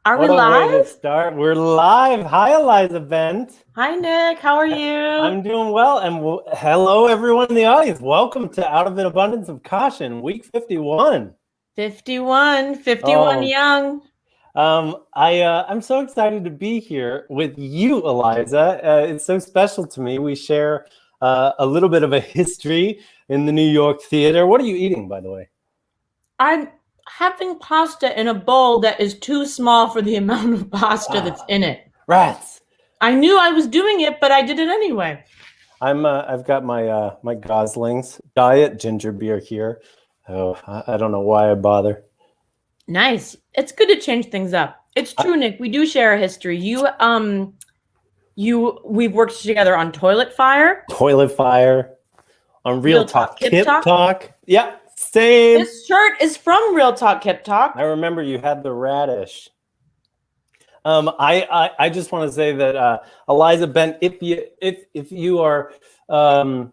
Are we What a way to live? start. We're live. Hi, Eliza Bent. Hi, Nick. How are you? I'm doing well. And hello, everyone in the audience. Welcome to Out of an Abundance of Caution, week 51. 51 Oh, young. I'm so excited to be here with you, Eliza. It's so special to me. We share a little bit of a history in the New York theater. What are you eating, by the way? I'm having pasta in a bowl that is too small for the amount of pasta that's in it. Rats. I knew I was doing it, but I did it anyway. I've got my my Gosling's Diet ginger beer here. Oh, I don't know why I bother. Nice. It's good to change things up. It's true, Nick. We do share a history. We've worked together on Toilet Fire. On Real Talk Kip Talk. Yeah, same. This shirt is from Real Talk Kip Talk. I remember you had the radish. I just want to say that Eliza Bent, if you're in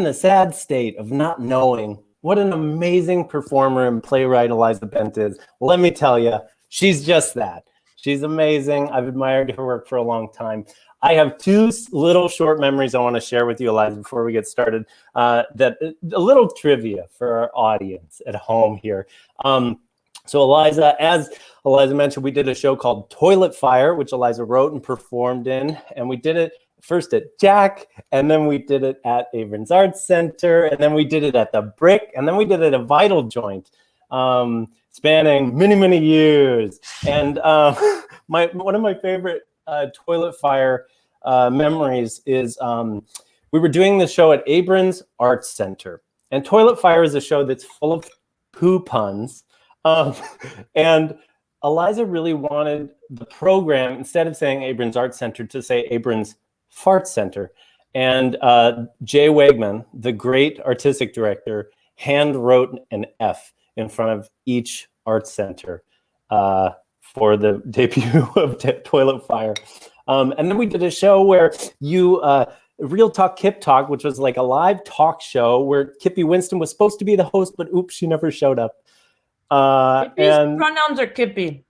the sad state of not knowing what an amazing performer and playwright Eliza Bent is, let me tell you, she's just that. She's amazing. I've admired her work for a long time. I have two little short memories I want to share with you, Eliza, before we get started. A little trivia for our audience at home here. So Eliza, as Eliza mentioned, we did a show called Toilet Fire, which Eliza wrote and performed in. And we did it first at Jack, and then we did it at Abrams Arts Center, and then we did it at the Brick, and then we did it at Vital Joint, spanning many, many years. And one of my favorite Toilet Fire memories is we were doing the show at Abrams Arts Center. And Toilet Fire is a show that's full of poo puns. And Eliza really wanted the program, instead of saying Abrams Arts Center, to say Abrams Fart Center. And Jay Wegman, the great artistic director, hand wrote an F in front of each art center for the debut of Toilet Fire. And then we did a show where Real Talk Kip Talk, which was like a live talk show where Kippy Winston was supposed to be the host, but oops, she never showed up. Kippy's pronouns are Kippy.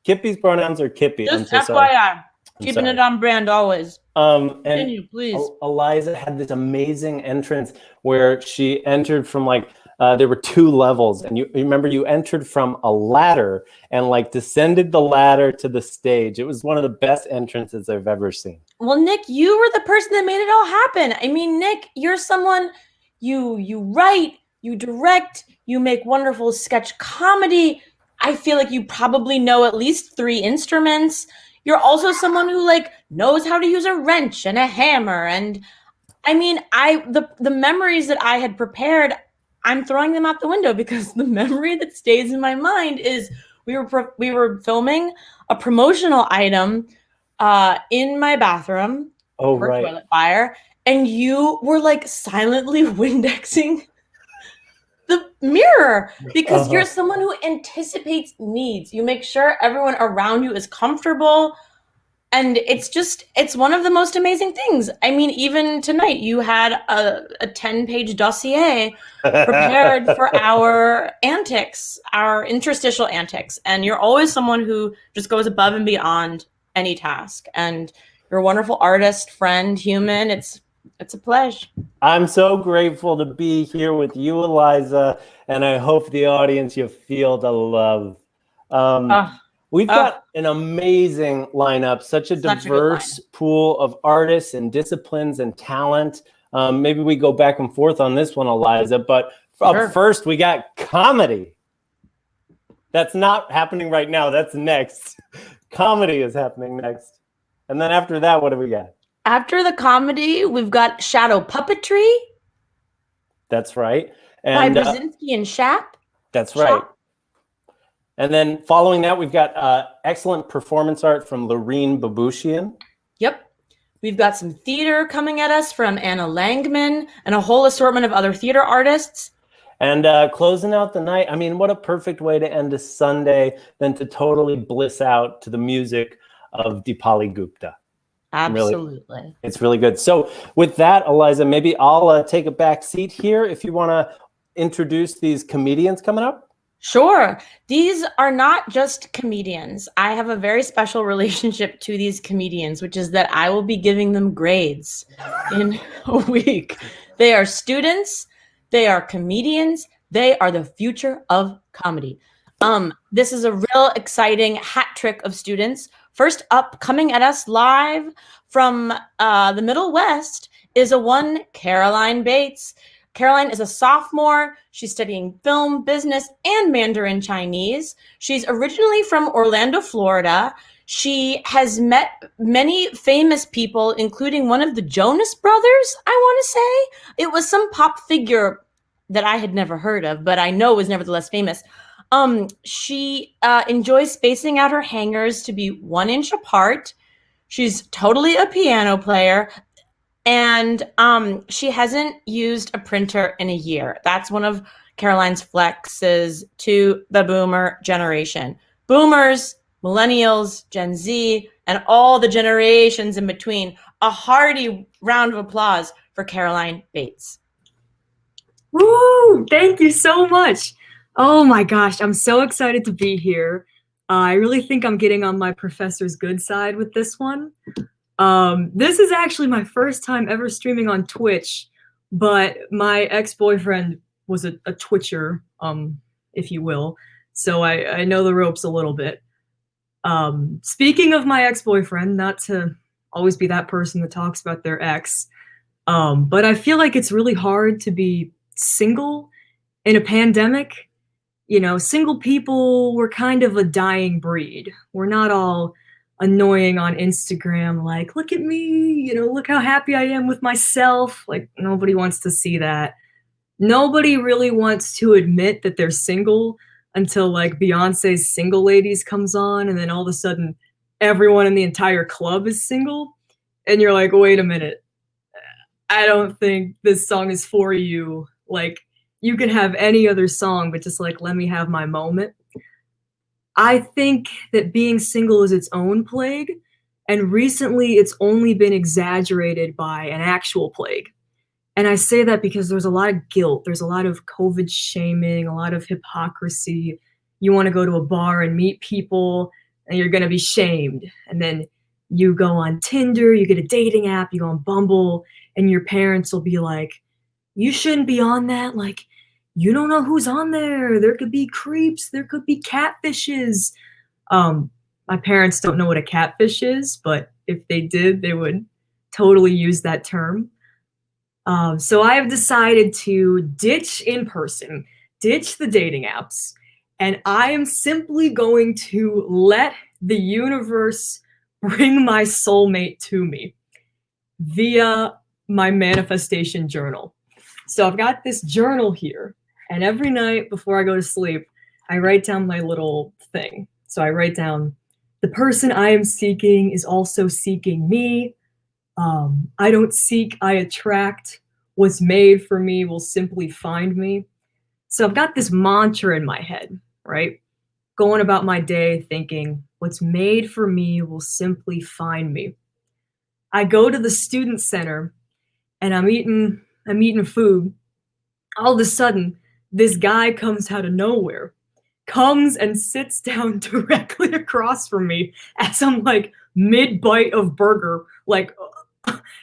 Kippy's pronouns are Kippy. Just FYI, keeping it on brand always. Continue, please. Eliza had this amazing entrance where she entered from there were two levels, and you remember you entered from a ladder and descended the ladder to the stage. It was one of the best entrances I've ever seen. Well, Nick, you were the person that made it all happen. I mean, Nick, you're someone, you write, you direct, you make wonderful sketch comedy. I feel like you probably know at least 3 instruments. You're also someone who knows how to use a wrench and a hammer. And I mean, the memories that I had prepared, I'm throwing them out the window because the memory that stays in my mind is we were filming a promotional item in my bathroom for right. Toilet Fire, and you were silently Windexing the mirror because you're someone who anticipates needs. You make sure everyone around you is comfortable. And it's one of the most amazing things. I mean, even tonight, you had a 10-page dossier prepared for our antics, our interstitial antics. And you're always someone who just goes above and beyond any task. And you're a wonderful artist, friend, human. It's a pleasure. I'm so grateful to be here with you, Eliza. And I hope the audience, you feel the love. We've got an amazing lineup, such a diverse pool of artists and disciplines and talent. Maybe we go back and forth on this one, Eliza, but up first we got comedy. That's not happening right now. That's next. Comedy is happening next. And then after that, what do we got? After the comedy, we've got shadow puppetry. That's right. And by Brzezinski and Schap. That's right. And then following that, we've got excellent performance art from Lorene Bouboushian. Yep. We've got some theater coming at us from Anna Langman and a whole assortment of other theater artists. And closing out the night, I mean, what a perfect way to end a Sunday than to totally bliss out to the music of Deepali Gupta. Absolutely. It's really good. So with that, Eliza, maybe I'll take a back seat here if you want to introduce these comedians coming up. Sure. These are not just comedians. I have a very special relationship to these comedians, which is that I will be giving them grades in a week. They are students, they are comedians, they are the future of comedy. This is a real exciting hat trick of students. First up, coming at us live from the Middle West is a one Caroline Bates. Caroline is a sophomore. She's studying film, business, and Mandarin Chinese. She's originally from Orlando, Florida. She has met many famous people, including one of the Jonas Brothers, I want to say. It was some pop figure that I had never heard of, but I know was nevertheless famous. She enjoys spacing out her hangers to be 1 inch apart. She's totally a piano player. And she hasn't used a printer in a year. That's one of Caroline's flexes to the boomer generation. Boomers, millennials, Gen Z, and all the generations in between. A hearty round of applause for Caroline Bates. Woo! Thank you so much. Oh my gosh, I'm so excited to be here. I really think I'm getting on my professor's good side with this one. This is actually my first time ever streaming on Twitch, but my ex-boyfriend was a Twitcher, if you will, so I know the ropes a little bit. Speaking of my ex-boyfriend, not to always be that person that talks about their ex, but I feel like it's really hard to be single in a pandemic. You know, single people, we're kind of a dying breed. We're not all annoying on Instagram, like, look at me, you know, look how happy I am with myself. Like, nobody wants to see that. Nobody really wants to admit that they're single until like Beyonce's Single Ladies comes on, and then all of a sudden everyone in the entire club is single. And you're like, wait a minute, I don't think this song is for you. Like, you can have any other song, but just like, let me have my moment. I think that being single is its own plague, and recently it's only been exaggerated by an actual plague. And I say that because there's a lot of guilt, there's a lot of COVID shaming, a lot of hypocrisy. You want to go to a bar and meet people, and you're going to be shamed. And then you go on Tinder, you get a dating app, you go on Bumble, and your parents will be like, you shouldn't be on that. Like, you don't know who's on there. There could be creeps. There could be catfishes. My parents don't know what a catfish is, but if they did, they would totally use that term. So I have decided to ditch in person, ditch the dating apps, and I am simply going to let the universe bring my soulmate to me via my manifestation journal. So I've got this journal here, and every night before I go to sleep, I write down my little thing. So I write down, the person I am seeking is also seeking me. I don't seek, I attract. What's made for me will simply find me. So I've got this mantra in my head, right? Going about my day thinking, what's made for me will simply find me. I go to the student center and I'm eating food. All of a sudden, this guy comes out of nowhere, comes and sits down directly across from me as I'm like mid-bite of burger, like,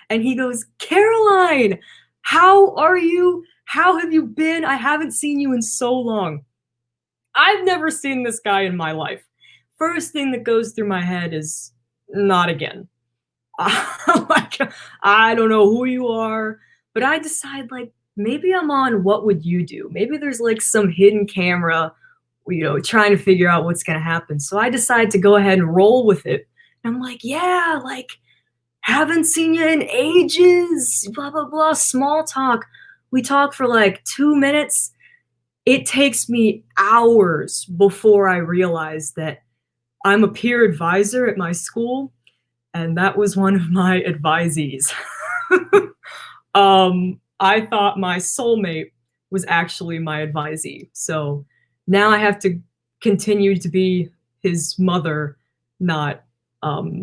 and he goes, Caroline, how are you? How have you been? I haven't seen you in so long. I've never seen this guy in my life. First thing that goes through my head is, not again. Like, I don't know who you are, but I decide, like, maybe I'm on What Would You Do? Maybe there's like some hidden camera, you know, trying to figure out what's going to happen. So I decide to go ahead and roll with it. And I'm like, yeah, like, haven't seen you in ages, blah, blah, blah, small talk. We talk for like 2 minutes. It takes me hours before I realize that I'm a peer advisor at my school, and that was one of my advisees. I thought my soulmate was actually my advisee. So now I have to continue to be his mother, not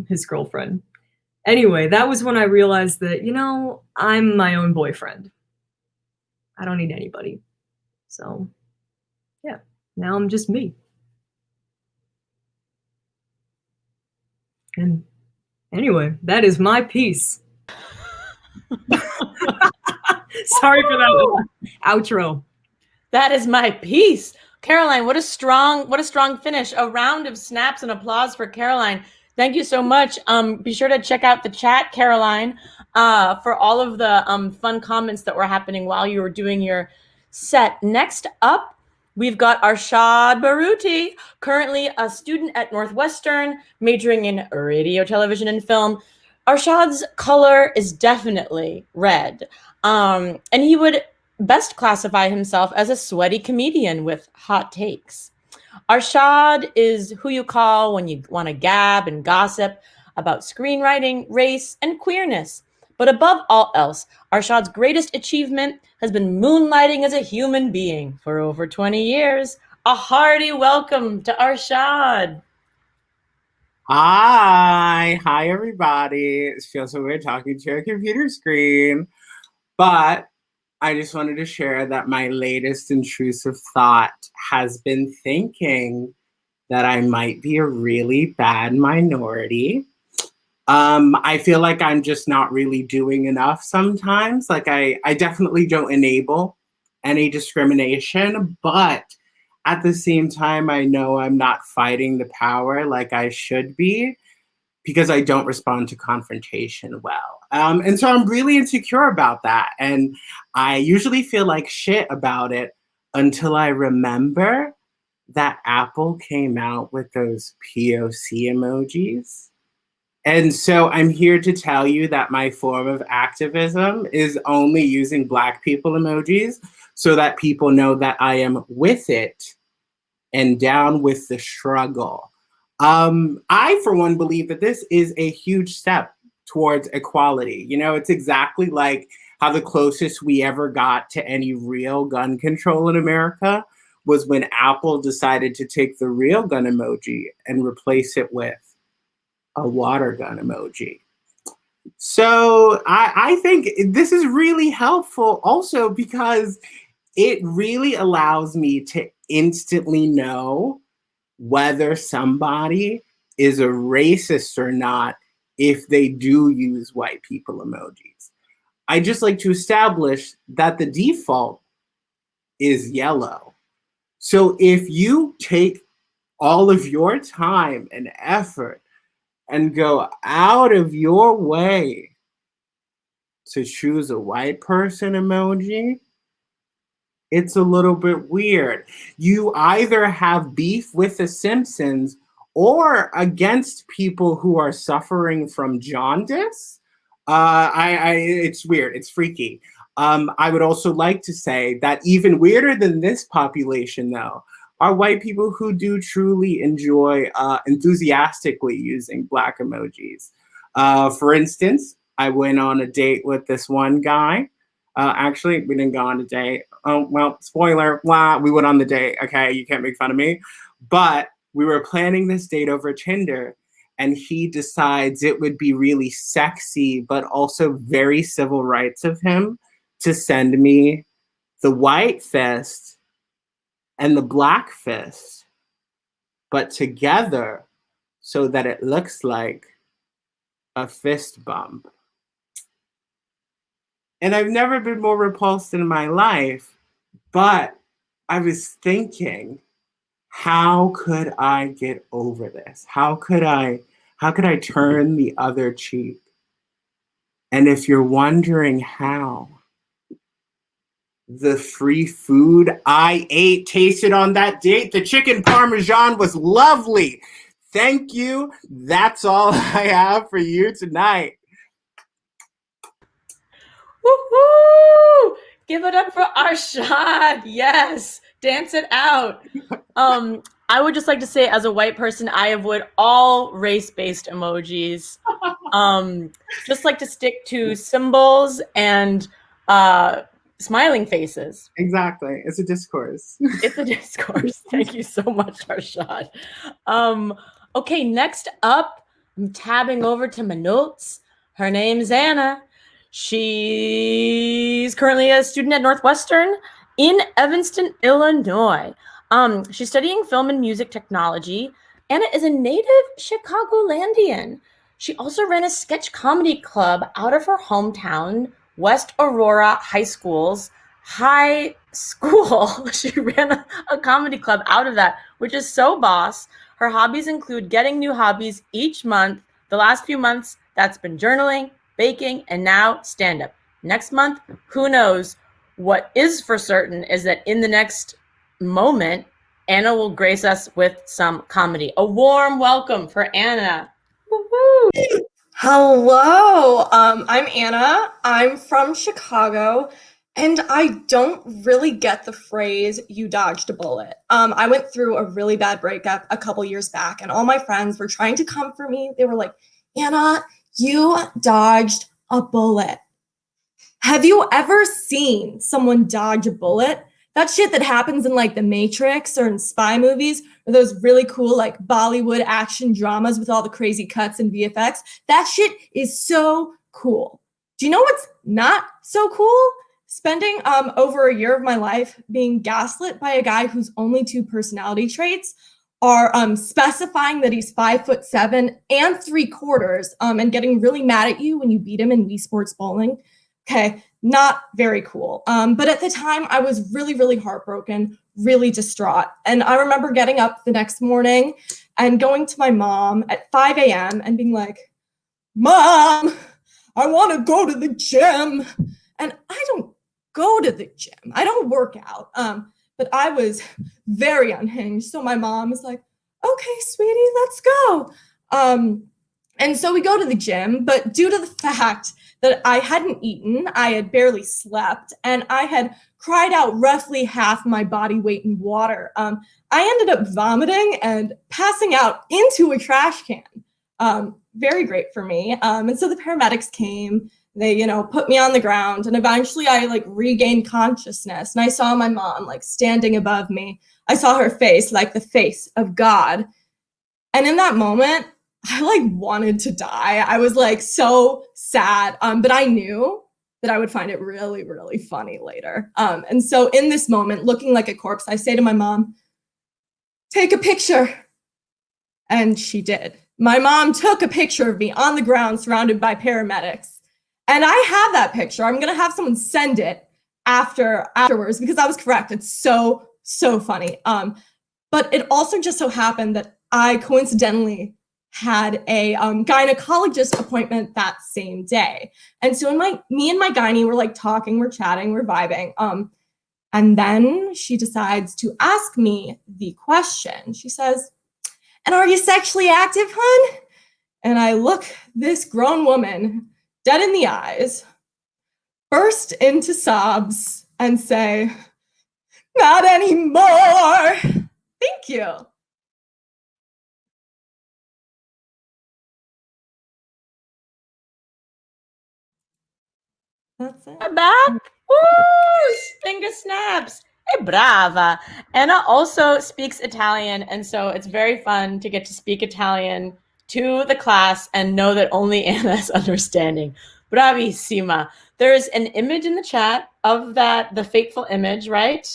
his girlfriend. Anyway, that was when I realized that, you know, I'm my own boyfriend. I don't need anybody. So, yeah. now I'm just me. And anyway, that is my piece. Sorry for that outro. That is my piece. Caroline, what a strong finish. A round of snaps and applause for Caroline. Thank you so much. Be sure to check out the chat, Caroline, for all of the fun comments that were happening while you were doing your set. Next up, we've got Arshad Baruti, currently a student at Northwestern, majoring in radio, television, and film. Arshad's color is definitely red, and he would best classify himself as a sweaty comedian with hot takes. Arshad is who you call when you want to gab and gossip about screenwriting, race, and queerness. But above all else, Arshad's greatest achievement has been moonlighting as a human being for over 20 years. A hearty welcome to Arshad. Hi everybody. It feels so weird talking to a computer screen, but I just wanted to share that my latest intrusive thought has been thinking that I might be a really bad minority. I feel like I'm just not really doing enough sometimes. Like I definitely don't enable any discrimination, but at the same time, I know I'm not fighting the power like I should be because I don't respond to confrontation well. And so I'm really insecure about that. And I usually feel like shit about it until I remember that Apple came out with those POC emojis. And so I'm here to tell you that my form of activism is only using Black people emojis so that people know that I am with it and down with the struggle. I, for one, believe that this is a huge step towards equality. You know, it's exactly like how the closest we ever got to any real gun control in America was when Apple decided to take the real gun emoji and replace it with a water gun emoji. So I think this is really helpful also because it really allows me to instantly know whether somebody is a racist or not if they do use white people emojis. I just like to establish that the default is yellow. So if you take all of your time and effort and go out of your way to choose a white person emoji, it's a little bit weird. You either have beef with the Simpsons or against people who are suffering from jaundice. It's weird. It's freaky. I would also like to say that even weirder than this population, though, are white people who do truly enjoy enthusiastically using Black emojis. For instance, I went on a date with this one guy. Actually, we didn't go on a date. Oh, well, spoiler, blah, we went on the date. Okay, you can't make fun of me. But we were planning this date over Tinder, and he decides it would be really sexy, but also very civil rights of him to send me the white fist and the Black fist, but together so that it looks like a fist bump. And I've never been more repulsed in my life, but I was thinking, how could I get over this? How could I turn the other cheek? And if you're wondering how, the free food I ate, tasted on that date, the chicken parmesan was lovely. Thank you. That's all I have for you tonight. Woo-hoo! Give it up for Arshad. Yes, dance it out. I would just like to say, as a white person, I avoid all race-based emojis. Just like to stick to symbols and smiling faces. Exactly. It's a discourse. It's a discourse. Thank you so much, Arshad. Okay, next up, I'm tabbing over to my notes. Her name's Anna. She's currently a student at Northwestern in Evanston, Illinois. She's studying film and music technology. Anna is a native Chicagolandian. She also ran a sketch comedy club out of her hometown, West Aurora High School's high school. She ran a comedy club out of that, which is so boss. Her hobbies include getting new hobbies each month. The last few months, that's been journaling, baking, and now stand-up. Next month, who knows? What is for certain is that in the next moment, Anna will grace us with some comedy. A warm welcome for Anna. Woo-hoo. Hello, I'm Anna. I'm from Chicago, and I don't really get the phrase, you dodged a bullet. I went through a really bad breakup a couple years back, and all my friends were trying to comfort me. They were like, Anna, you dodged a bullet. Have you ever seen someone dodge a bullet? That shit that happens in like The Matrix or in spy movies, or those really cool like Bollywood action dramas with all the crazy cuts and VFX. That shit is so cool. Do you know what's not so cool? Spending over a year of my life being gaslit by a guy whose only two personality traits are specifying that he's 5'7" and 3/4, and getting really mad at you when you beat him in Wii Sports Bowling. Okay, not very cool. But at the time, I was really, really heartbroken, really distraught. And I remember getting up the next morning and going to my mom at 5 a.m. and being like, Mom, I want to go to the gym. And I don't go to the gym. I don't work out. But I was very unhinged. So my mom was like, okay, sweetie, let's go. And so we go to the gym, but due to the fact that I hadn't eaten, I had barely slept, and I had cried out roughly half my body weight in water, I ended up vomiting and passing out into a trash can. Very great for me. And so the paramedics came, they, put me on the ground, and eventually I like regained consciousness, and I saw my mom like standing above me. I saw her face like the face of God. And in that moment, I like wanted to die. I was like so sad, but I knew that I would find it really, really funny later. And so in this moment, looking like a corpse, I say to my mom, take a picture. And she did. My mom took a picture of me on the ground surrounded by paramedics. And I have that picture. I'm going to have someone send it afterwards because I was correct. It's so, so funny. But it also just so happened that I coincidentally had a gynecologist appointment that same day. And so me and my gynae were like talking, we're chatting, we're vibing. And then she decides to ask me the question. She says, and are you sexually active, hun? And I look this grown woman dead in the eyes, burst into sobs and say, not anymore. Thank you. That's it. I'm back. Woo! Finger snaps. Hey, brava. Anna also speaks Italian, and so it's very fun to get to speak Italian to the class and know that only Anna is understanding. Bravissima. There's an image in the chat of the fateful image, right?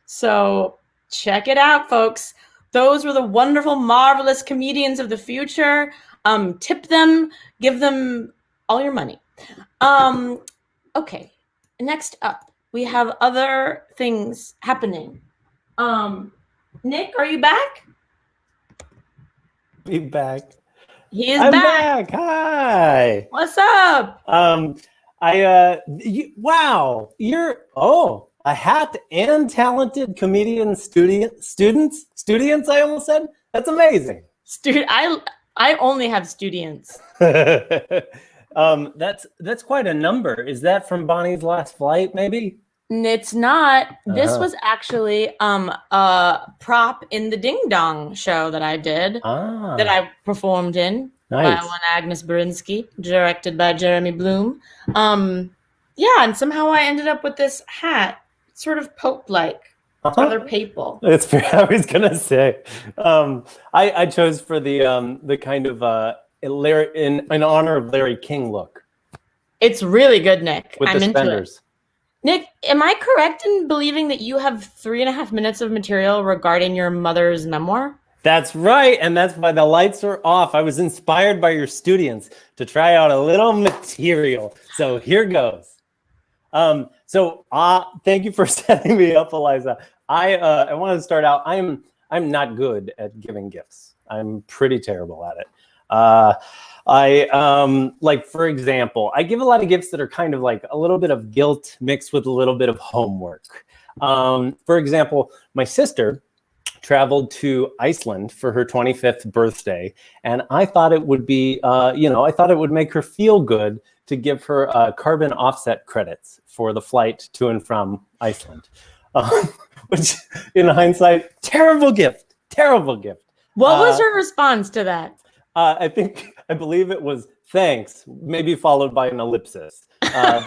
So check it out, folks. Those were the wonderful, marvelous comedians of the future. Tip them, give them all your money. Okay, next up, we have other things happening. Nick, are you back? Be back. He is I'm back. Hi. What's up? Wow, you're a hat and talented comedian students. I almost said. That's amazing. I only have students. That's quite a number. Is that from Bonnie's Last Flight, maybe? It's not. This was actually a prop in the Ding Dong show that I did, that I performed in. Nice. By one Agnes Brzezinski, directed by Jeremy Bloom. Yeah, and somehow I ended up with this hat, sort of Pope-like. Other people. It's I was gonna say. I chose for the kind of in honor of Larry King look. It's really good, Nick. With I'm the into suspenders. it. Nick, am I correct in believing that you have 3.5 minutes of material regarding your mother's memoir? That's right, and that's why the lights are off. I was inspired by your students to try out a little material. So here goes. Thank you for setting me up, Eliza. I want to start out. I'm not good at giving gifts. I'm pretty terrible at it. Like, for example, I give a lot of gifts that are kind of like a little bit of guilt mixed with a little bit of homework. For example, my sister traveled to Iceland for her 25th birthday, and I thought it would be, I thought it would make her feel good to give her carbon offset credits for the flight to and from Iceland, which, in hindsight, terrible gift. What was her response to that? I believe it was thanks, maybe followed by an ellipsis. I'm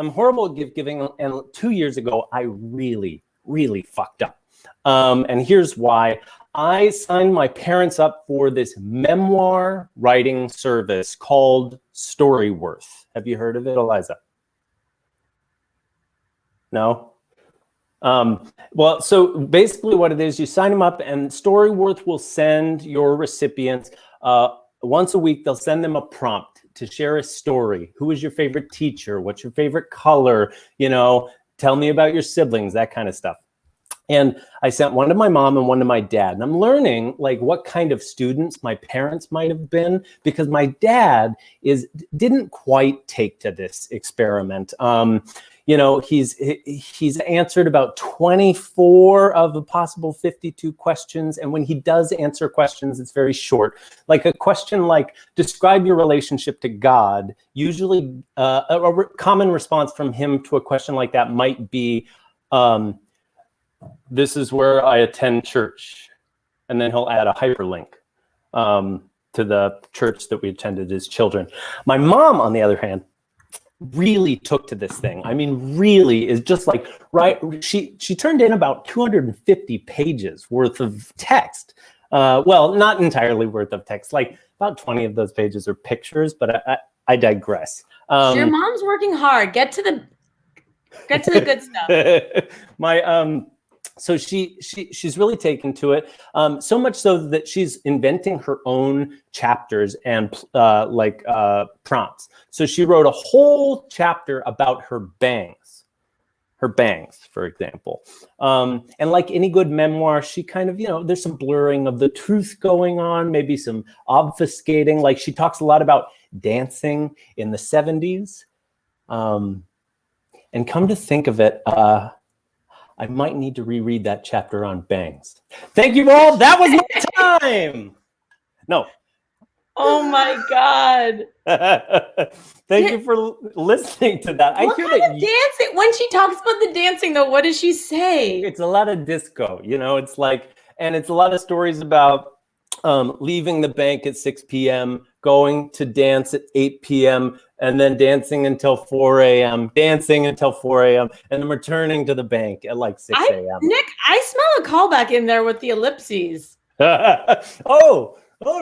horrible at gift giving, and 2 years ago, I really fucked up. And here's why. I signed my parents up for this memoir writing service called Storyworth. Have you heard of it, Eliza? No? Well, so basically what it is, you sign them up and Storyworth will send your recipients, once a week, they'll send them a prompt to share a story. Who is your favorite teacher? What's your favorite color? Tell me about your siblings, that kind of stuff. And I sent one to my mom and one to my dad. And I'm learning like what kind of students my parents might have been, because my dad didn't quite take to this experiment. He's answered about 24 of the possible 52 questions. And when he does answer questions, it's very short. Like a question like, describe your relationship to God. Usually a common response from him to a question like that might be, this is where I attend church. And then he'll add a hyperlink to the church that we attended as children. My mom, on the other hand, really took to this thing. I mean, really is just like, right. She turned in about 250 pages worth of text. Well, not entirely worth of text. Like about 20 of those pages are pictures, but I digress. Your mom's working hard. Get to the good stuff. So she's really taken to it, so much so that she's inventing her own chapters and prompts. So she wrote a whole chapter about her bangs, for example. And like any good memoir, she kind of, there's some blurring of the truth going on, maybe some obfuscating. Like she talks a lot about dancing in the 70s. And come to think of it, I might need to reread that chapter on bangs. Thank you all. That was my time. No. Oh my God. Thank you for listening to that. What kind of dancing? When she talks about the dancing, though, what does she say? It's a lot of disco. It's like, and it's a lot of stories about leaving the bank at 6 p.m., going to dance at 8 p.m., and then dancing until 4 a.m., dancing until 4 a.m., and then returning to the bank at like 6 a.m. Nick, I smell a callback in there with the ellipses. Oh,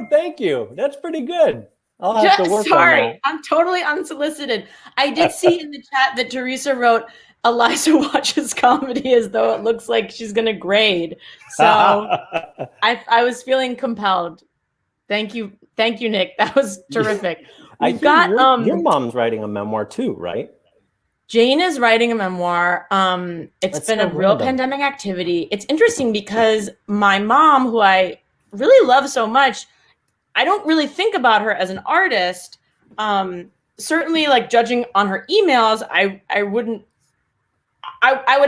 thank you. That's pretty good. I'll have to work on that. I'm totally unsolicited. I did see in the chat that Theresa wrote, Eliza watches comedy as though it looks like she's going to grade. So I was feeling compelled. Thank you, Nick. That was terrific. Your mom's writing a memoir too, right? Jane is writing a memoir. It's been a real pandemic activity. It's interesting because my mom, who I really love so much, I don't really think about her as an artist. Certainly, like judging on her emails, I would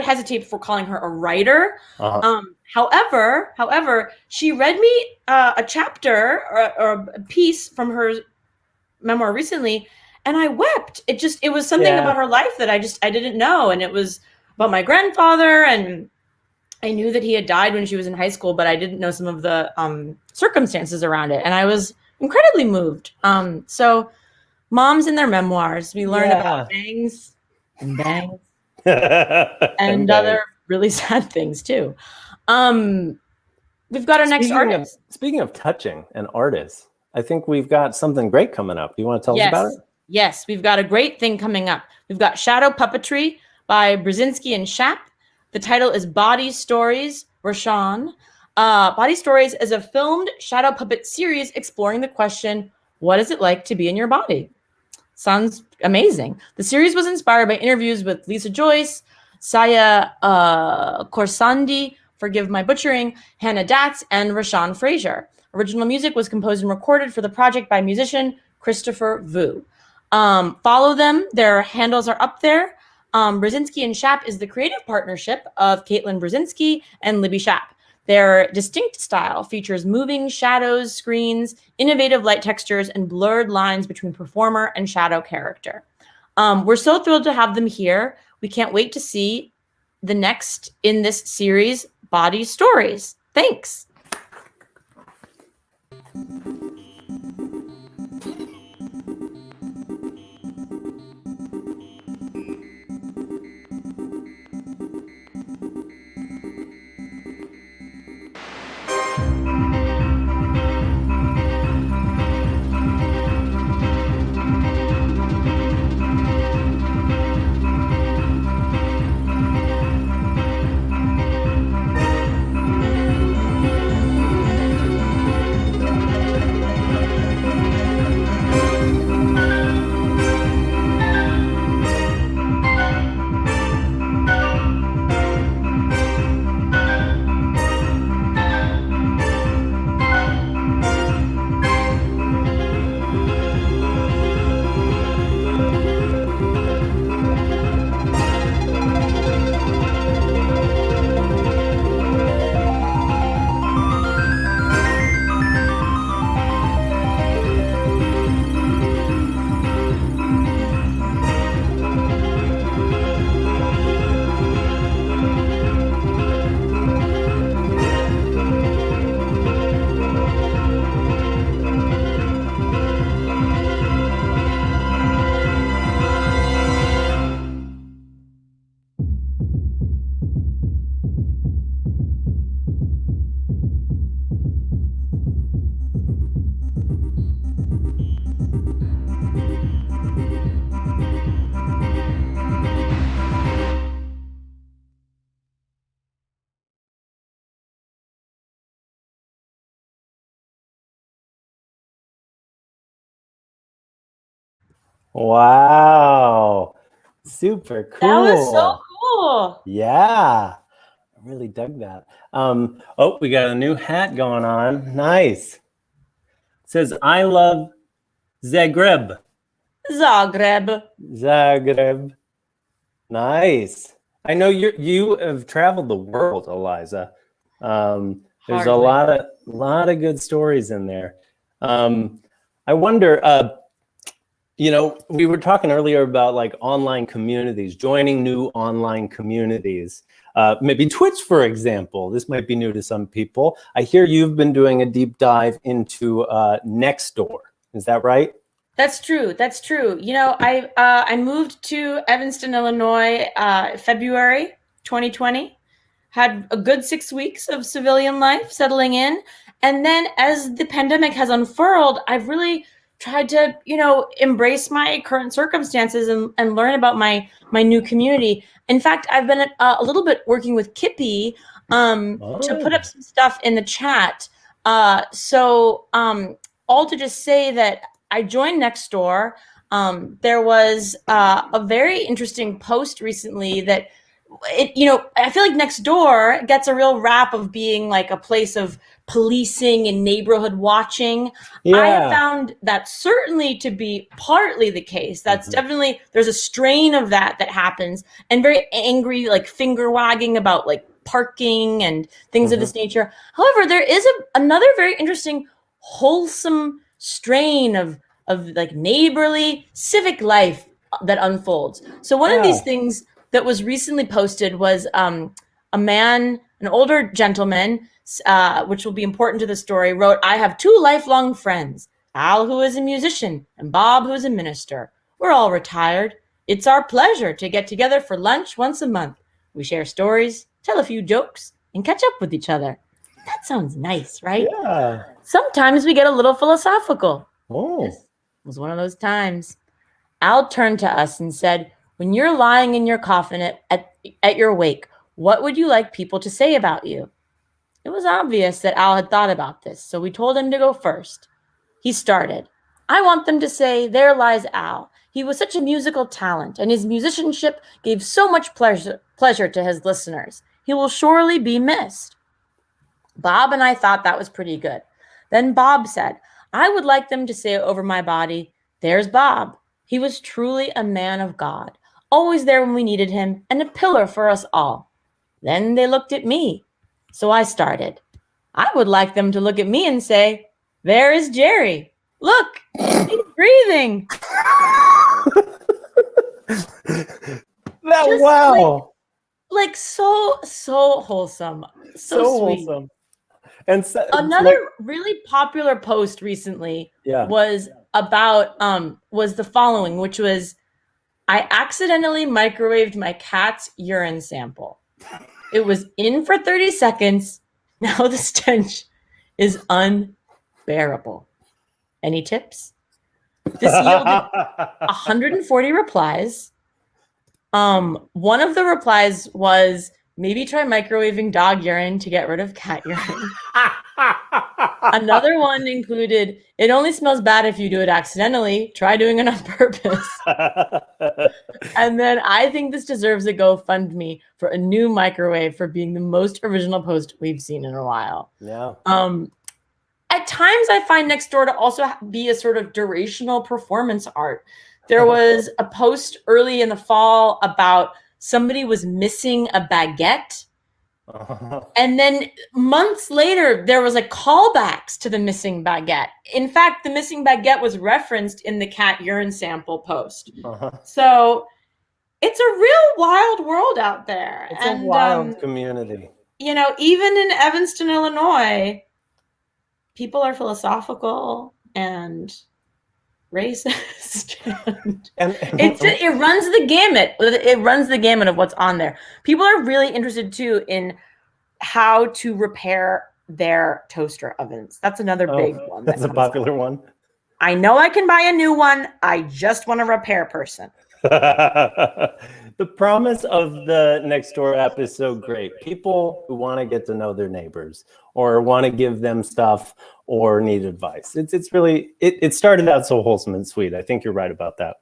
hesitate for calling her a writer. Uh-huh. However, she read me a chapter or a piece from her memoir recently, and I wept. It was something about her life that I didn't know, and it was about my grandfather, and I knew that he had died when she was in high school, but I didn't know some of the circumstances around it, and I was incredibly moved. So moms in their memoirs, we learn about bangs and and other really sad things too. We've got our next artist. Speaking of touching and artists, I think we've got something great coming up. Do you want to tell us about it? Yes, we've got a great thing coming up. We've got Shadow Puppetry by Brzezinski and Schap. The title is Body Stories, Rashawn. Body Stories is a filmed shadow puppet series exploring the question, what is it like to be in your body? Sounds amazing. The series was inspired by interviews with Lisa Joyce, Saya Korsandi, forgive my butchering, Hannah Datz, and Rashawn Frazier. Original music was composed and recorded for the project by musician Christopher Vu. Follow them. Their handles are up there. Brzezinski and Schap is the creative partnership of Caitlin Brzezinski and Libby Schap. Their distinct style features moving shadows, screens, innovative light textures, and blurred lines between performer and shadow character. We're so thrilled to have them here. We can't wait to see the next in this series, Body Stories. Thanks. Wow. Super cool. That was so cool. Yeah. I really dug that. Oh, we got a new hat going on. Nice. It says, I love Zagreb. Zagreb. Zagreb. Nice. I know you have traveled the world, Eliza. There's a lot of good stories in there. I wonder, we were talking earlier about like online communities, joining new online communities. Maybe Twitch, for example. This might be new to some people. I hear you've been doing a deep dive into Nextdoor. Is that right? That's true. That's true. I moved to Evanston, Illinois, February 2020. Had a good 6 weeks of civilian life settling in. And then as the pandemic has unfurled, I've really tried to, embrace my current circumstances and learn about my new community. In fact, I've been a little bit working with Kippy to put up some stuff in the chat. So all to just say that I joined Nextdoor. There was a very interesting post recently that I feel like Nextdoor gets a real rap of being like a place of policing and neighborhood watching. Yeah. I have found that certainly to be partly the case. That's definitely, there's a strain of that happens, and very angry, like finger wagging about like parking and things of this nature. However, there is another very interesting, wholesome strain of like neighborly civic life that unfolds. So one of these things that was recently posted was a man, an older gentleman, which will be important to the story, wrote, I have two lifelong friends, Al, who is a musician, and Bob, who is a minister. We're all retired. It's our pleasure to get together for lunch once a month. We share stories, tell a few jokes, and catch up with each other. That sounds nice, right? Yeah. Sometimes we get a little philosophical. Oh. This was one of those times. Al turned to us and said, when you're lying in your coffin at your wake, what would you like people to say about you? It was obvious that Al had thought about this, so we told him to go first. He started. I want them to say, there lies Al. He was such a musical talent, and his musicianship gave so much pleasure to his listeners. He will surely be missed. Bob and I thought that was pretty good. Then Bob said, I would like them to say over my body, there's Bob. He was truly a man of God, always there when we needed him, and a pillar for us all. Then they looked at me. So I started. I would like them to look at me and say, there is Jerry. Look, he's breathing. Wow. Like so wholesome. So sweet. Wholesome. And so, another really popular post recently was about was the following, which was, I accidentally microwaved my cat's urine sample. It was in for 30 seconds. Now the stench is unbearable. Any tips? This yielded 140 replies. One of the replies was, maybe try microwaving dog urine to get rid of cat urine. Another one included, it only smells bad if you do it accidentally. Try doing it on purpose. And then I think this deserves a GoFundMe for a new microwave for being the most original post we've seen in a while. Yeah. At times I find Nextdoor to also be a sort of durational performance art. There was a post early in the fall about somebody was missing a baguette. And then months later, there was callbacks to the missing baguette. In fact, the missing baguette was referenced in the cat urine sample post. So it's a real wild world out there. It's a wild community. You know, even in Evanston, Illinois, people are philosophical and racist. and it runs the gamut. It runs the gamut of what's on there. People are really interested too in how to repair their toaster ovens. That's another big one. That's a popular one. I know I can buy a new one. I just want a repair person. The promise of the Nextdoor app is so great. People who want to get to know their neighbors or want to give them stuff or need advice. It's really, it started out so wholesome and sweet. I think you're right about that.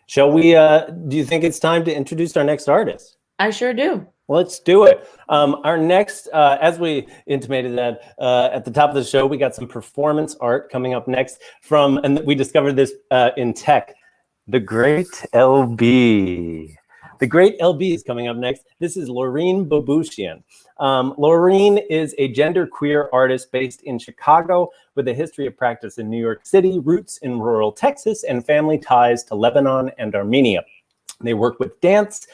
Shall we, do you think it's time to introduce our next artist? I sure do. Let's do it. Our next, as we intimated that at the top of the show, we got some performance art coming up next from, and we discovered this in tech, the Great LB. The Great LB is coming up next. This is Lorene Bouboushian. Lorene is a genderqueer artist based in Chicago with a history of practice in New York City, roots in rural Texas, and family ties to Lebanon and Armenia. They work with dance.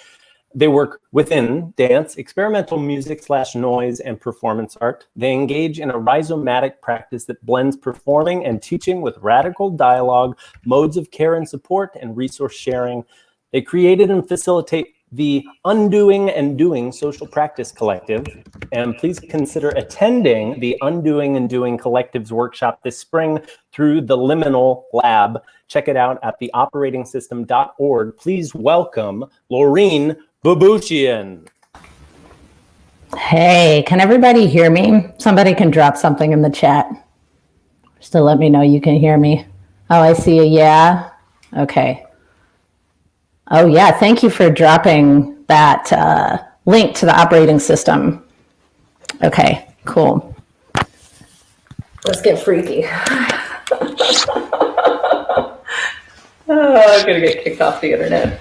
They work within dance, experimental music / noise, and performance art. They engage in a rhizomatic practice that blends performing and teaching with radical dialogue, modes of care and support, and resource sharing. They created and facilitate the Undoing and Doing Social Practice Collective. And please consider attending the Undoing and Doing Collective's workshop this spring through the Liminal Lab. Check it out at theoperatingsystem.org. Please welcome Lorene Bouboushian. Hey, can everybody hear me? Somebody can drop something in the chat just to let me know you can hear me. Oh, I see a yeah. Okay. Oh, yeah. Thank you for dropping that link to the operating system. Okay, cool. Let's get freaky. I'm going to get kicked off the internet.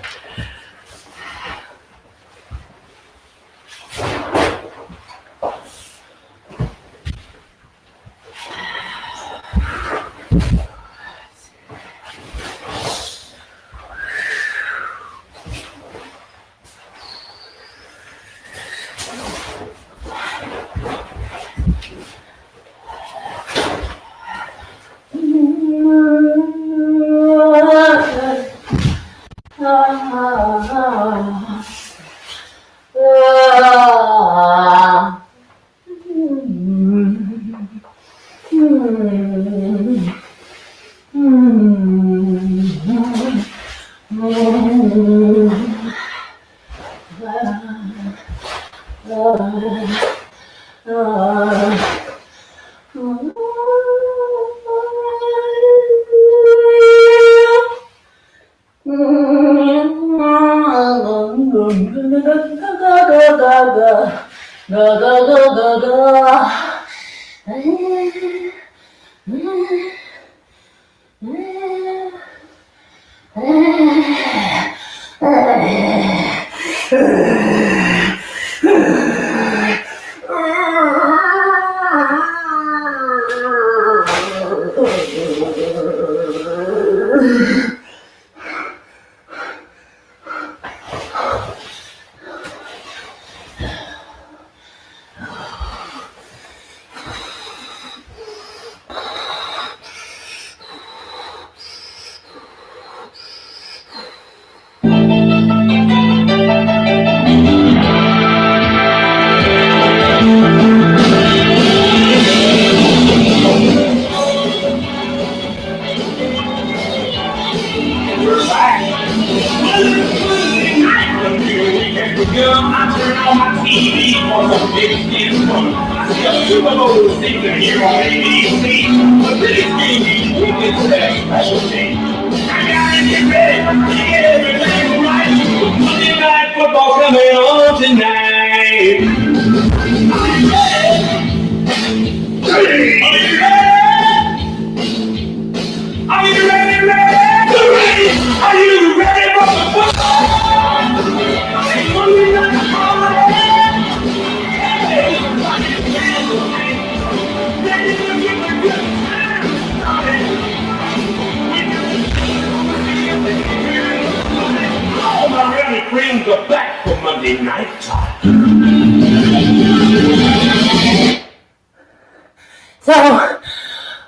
So,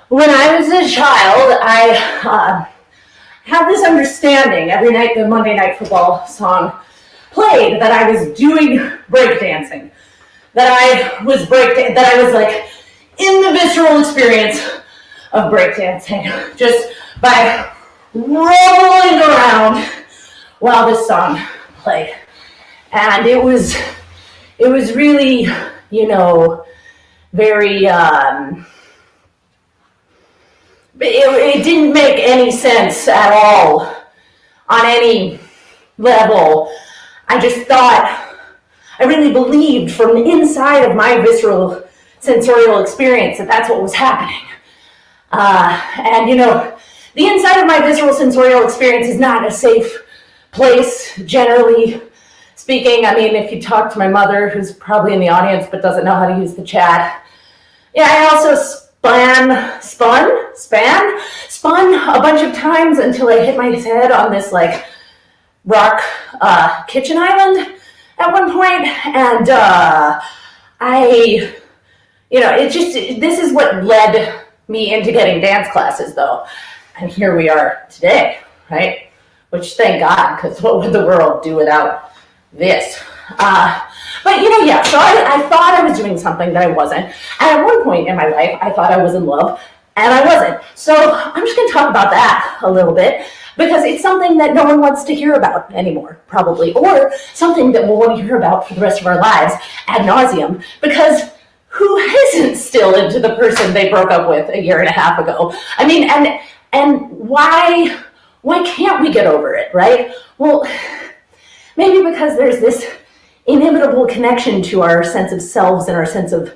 when I was a child, I had this understanding every night the Monday Night Football song played that I was doing breakdancing, that I was like in the visceral experience of breakdancing, just by rolling around while this song played. And it was really, very, it didn't make any sense at all on any level. I just thought, I really believed from the inside of my visceral sensorial experience that that's what was happening. And the inside of my visceral sensorial experience is not a safe place, generally speaking. I mean, if you talk to my mother, who's probably in the audience but doesn't know how to use the chat. Yeah, I also spun a bunch of times until I hit my head on this like rock kitchen island at one point, and this is what led me into getting dance classes, though, and here we are today, right? Which, thank God, because what would the world do without this? But so I thought I was doing something that I wasn't. And at one point in my life, I thought I was in love, and I wasn't. So I'm just going to talk about that a little bit, because it's something that no one wants to hear about anymore, probably, or something that we'll want to hear about for the rest of our lives ad nauseum, because who isn't still into the person they broke up with a year and a half ago? I mean, and why can't we get over it, right? Well, maybe because there's this inimitable connection to our sense of selves and our sense of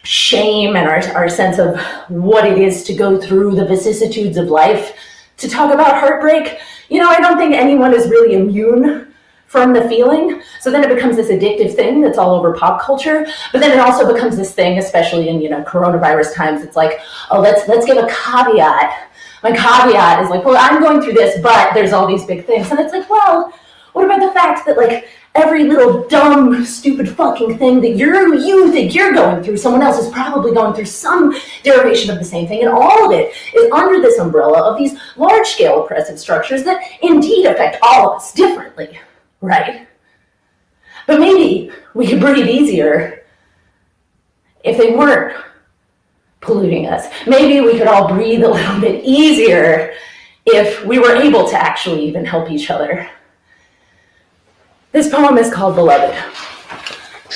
shame and our sense of what it is to go through the vicissitudes of life. To talk about heartbreak, I don't think anyone is really immune from the feeling. So then it becomes this addictive thing that's all over pop culture. But then it also becomes this thing, especially in coronavirus times. It's like, oh, let's give a caveat. My caveat is like, well, I'm going through this, but there's all these big things. And it's like, well, what about the fact that like every little dumb, stupid fucking thing that you think you're going through, someone else is probably going through some derivation of the same thing, and all of it is under this umbrella of these large-scale oppressive structures that indeed affect all of us differently, right? But maybe we could breathe easier if they weren't polluting us. Maybe we could all breathe a little bit easier if we were able to actually even help each other. This poem is called Beloved.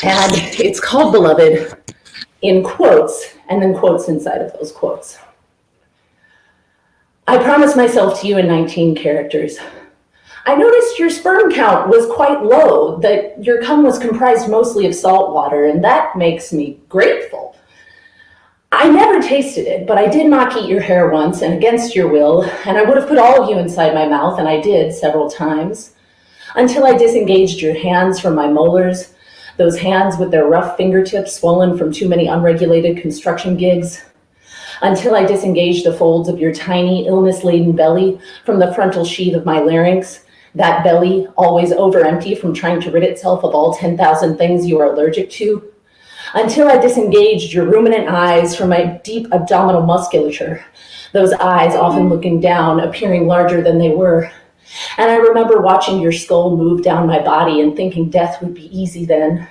And it's called Beloved in quotes, and then quotes inside of those quotes. I promised myself to you in 19 characters. I noticed your sperm count was quite low, that your cum was comprised mostly of salt water, and that makes me grateful. I never tasted it, but I did mock eat your hair once, and against your will, and I would have put all of you inside my mouth, and I did several times, until I disengaged your hands from my molars, those hands with their rough fingertips swollen from too many unregulated construction gigs, until I disengaged the folds of your tiny, illness-laden belly from the frontal sheath of my larynx, that belly always over-empty from trying to rid itself of all 10,000 things you are allergic to, until I disengaged your ruminant eyes from my deep abdominal musculature, those eyes often looking down, appearing larger than they were. And I remember watching your skull move down my body and thinking death would be easy then.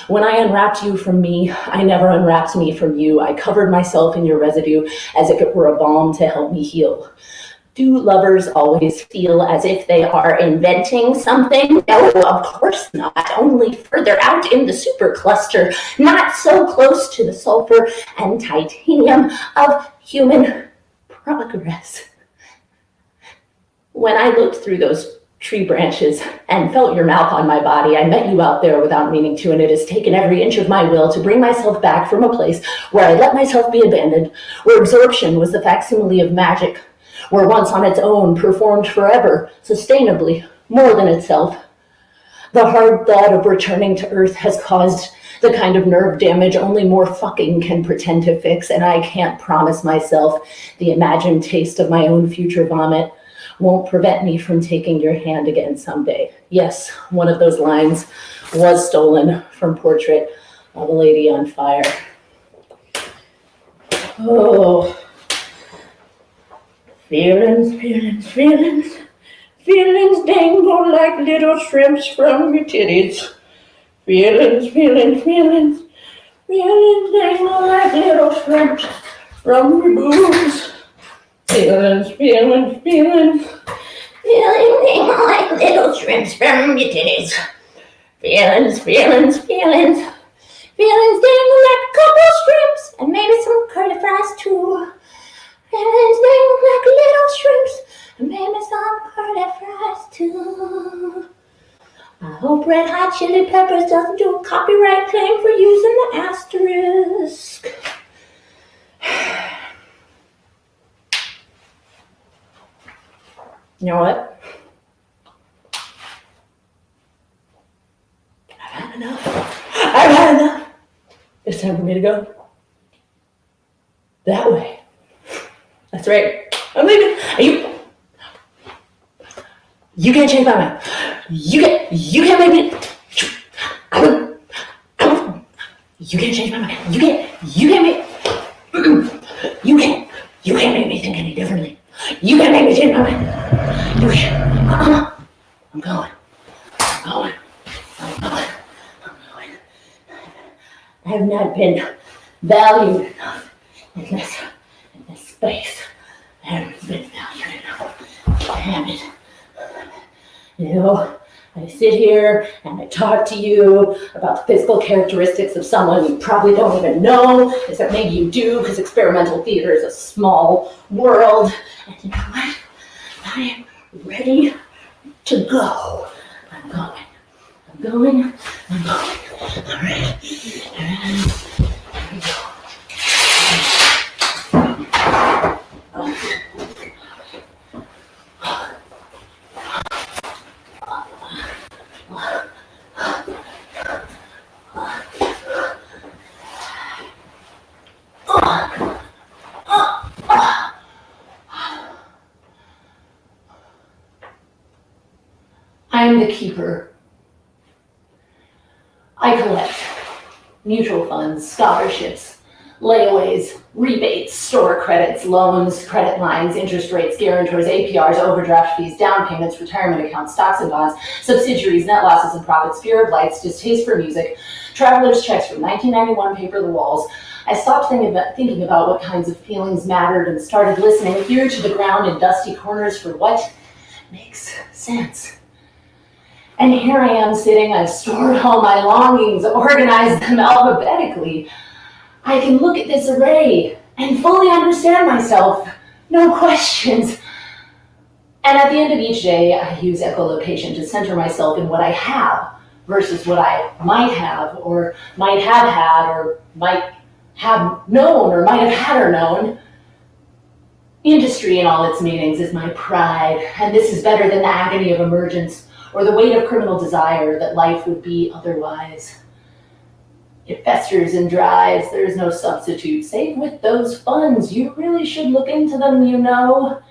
When I unwrapped you from me, I never unwrapped me from you. I covered myself in your residue as if it were a balm to help me heal. Do lovers always feel as if they are inventing something? No, of course not. Only further out in the supercluster, not so close to the sulfur and titanium of human progress. When I looked through those tree branches and felt your mouth on my body, I met you out there without meaning to, and it has taken every inch of my will to bring myself back from a place where I let myself be abandoned, where absorption was the facsimile of magic, where once on its own performed forever, sustainably, more than itself. The hard thought of returning to Earth has caused the kind of nerve damage only more fucking can pretend to fix, and I can't promise myself the imagined taste of my own future vomit won't prevent me from taking your hand again someday. Yes, one of those lines was stolen from Portrait of a Lady on Fire. Oh, feelings, feelings, feelings. Feelings dangle like little shrimps from your titties. Feelings, feelings, feelings. Feelings dangle like little shrimps from your boobs. Feelings, feelings, feelings. Feelings dangle like little shrimps from your titties. Feelings, feelings, feelings. Feelings dangle like a couple shrimps and maybe some curly fries too. Feelings dangle like little shrimps and maybe some curly fries too. I hope Red Hot Chili Peppers doesn't do a copyright claim for using the asterisk. You know what? I've had enough. I've had enough. It's time for me to go. That way. That's right. I'm leaving. You can't change my mind. You can't make me. You can't change my mind. You can't make. You can't make me think any differently. You can't make me change my mind. You can't. I'm going. I have not been valued enough in this space. I haven't been valued enough. Damn it. You know, I sit here and I talk to you about the physical characteristics of someone you probably don't even know, except maybe you do, because experimental theater is a small world. And you know what? I am ready to go. I'm going. All right. Here we go. I am the keeper. I collect mutual funds, scholarships, layaways, rebates, store credits, loans, credit lines, interest rates, guarantors, APRs, overdraft fees, down payments, retirement accounts, stocks and bonds, subsidiaries, net losses and profits, fear of lights, distaste for music, traveler's checks from 1991 paper the walls. I stopped thinking about what kinds of feelings mattered and started listening ear to the ground in dusty corners for what makes sense. And here I am sitting, I've stored all my longings, organized them alphabetically. I can look at this array and fully understand myself, no questions. And at the end of each day, I use echolocation to center myself in what I have versus what I might have, or might have had, or might have known, or might have had or known. Industry in all its meanings is my pride, and this is better than the agony of emergence, or the weight of criminal desire that life would be otherwise. It festers and dries, there is no substitute, save with those funds. You really should look into them, you know.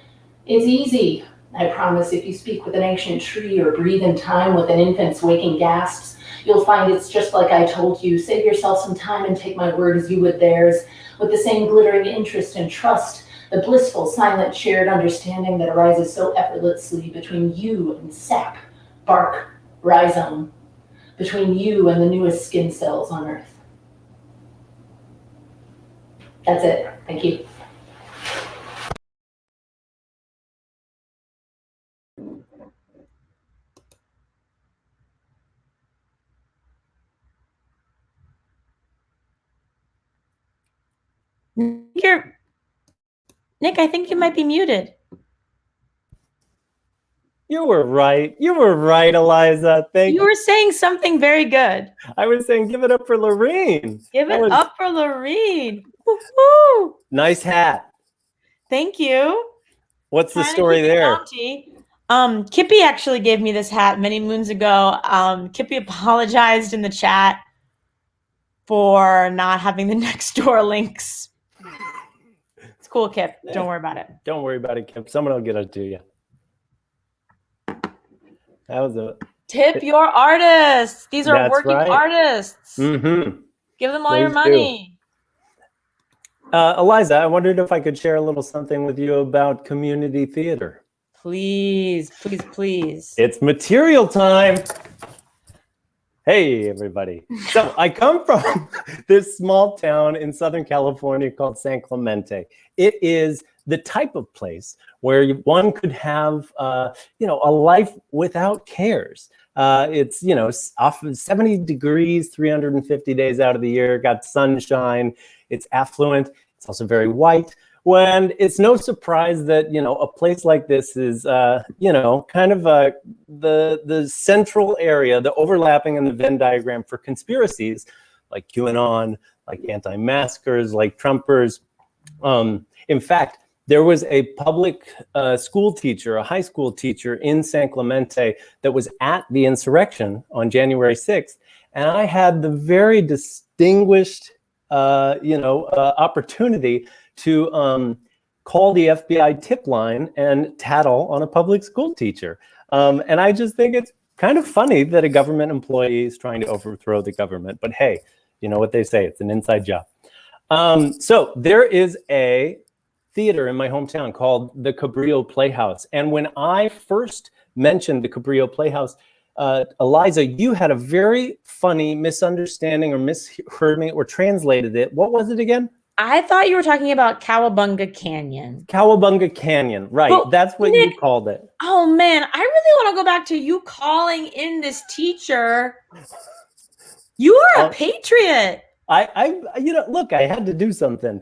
It's easy. I promise if you speak with an ancient tree or breathe in time with an infant's waking gasps, you'll find it's just like I told you. Save yourself some time and take my word as you would theirs, with the same glittering interest and trust, the blissful, silent, shared understanding that arises so effortlessly between you and sap, bark, rhizome, between you and the newest skin cells on Earth. That's it. Thank you. Nick, I think you might be muted. You were right. You were right, Eliza. Thank you. You were saying something very good. I was saying, give it up for Lorene. Give it up for Lorene. Woo-hoo. Nice hat. Thank you. What's the story there? Kippy actually gave me this hat many moons ago. Kippy apologized in the chat for not having the next door links. It's cool, Kip. Don't worry about it. Don't worry about it, Kip. Someone will get it to you. That was a tip your artists. These are working right. artists. Mm-hmm. Give them all your money. Eliza, I wondered if I could share a little something with you about community theater. Please, please, please. It's material time. Hey, everybody. So I come from this small town in Southern California called San Clemente. It is the type of place where one could have, a life without cares. It's, often 70 degrees, 350 days out of the year, got sunshine. It's affluent. It's also very white. When it's no surprise that, a place like this is, kind of the central area, the overlapping in the Venn diagram for conspiracies like QAnon, like anti-maskers, like Trumpers. In fact, there was a public school teacher, a high school teacher in San Clemente that was at the insurrection on January 6th. And I had the very distinguished, opportunity to call the FBI tip line and tattle on a public school teacher. And I just think it's kind of funny that a government employee is trying to overthrow the government. But hey, you know what they say, it's an inside job. So there is a theater in my hometown called the Cabrillo Playhouse. And when I first mentioned the Cabrillo Playhouse, Eliza, you had a very funny misunderstanding or misheard me or translated it. What was it again? I thought you were talking about Cowabunga Canyon. Cowabunga Canyon, right. But that's what Nick, you called it. Oh, man, I really want to go back to you calling in this teacher. You are a patriot. Look, I had to do something.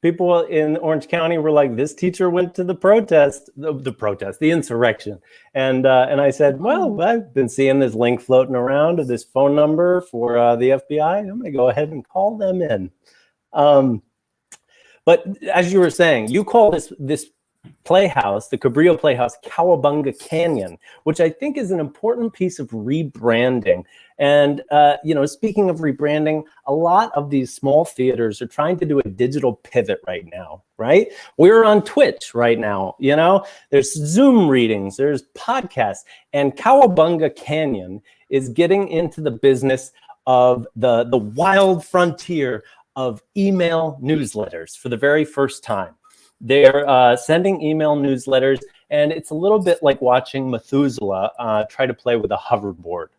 People in Orange County were like, this teacher went to the insurrection. And I said, well, I've been seeing this link floating around to this phone number for the FBI. I'm going to go ahead and call them in. But as you were saying, you call this playhouse, the Cabrillo Playhouse, Cowabunga Canyon, which I think is an important piece of rebranding. And, speaking of rebranding, a lot of these small theaters are trying to do a digital pivot right now, right? We're on Twitch right now, there's Zoom readings, there's podcasts, and Cowabunga Canyon is getting into the business of the wild frontier of email newsletters for the very first time. They're sending email newsletters, and it's a little bit like watching Methuselah try to play with a hoverboard.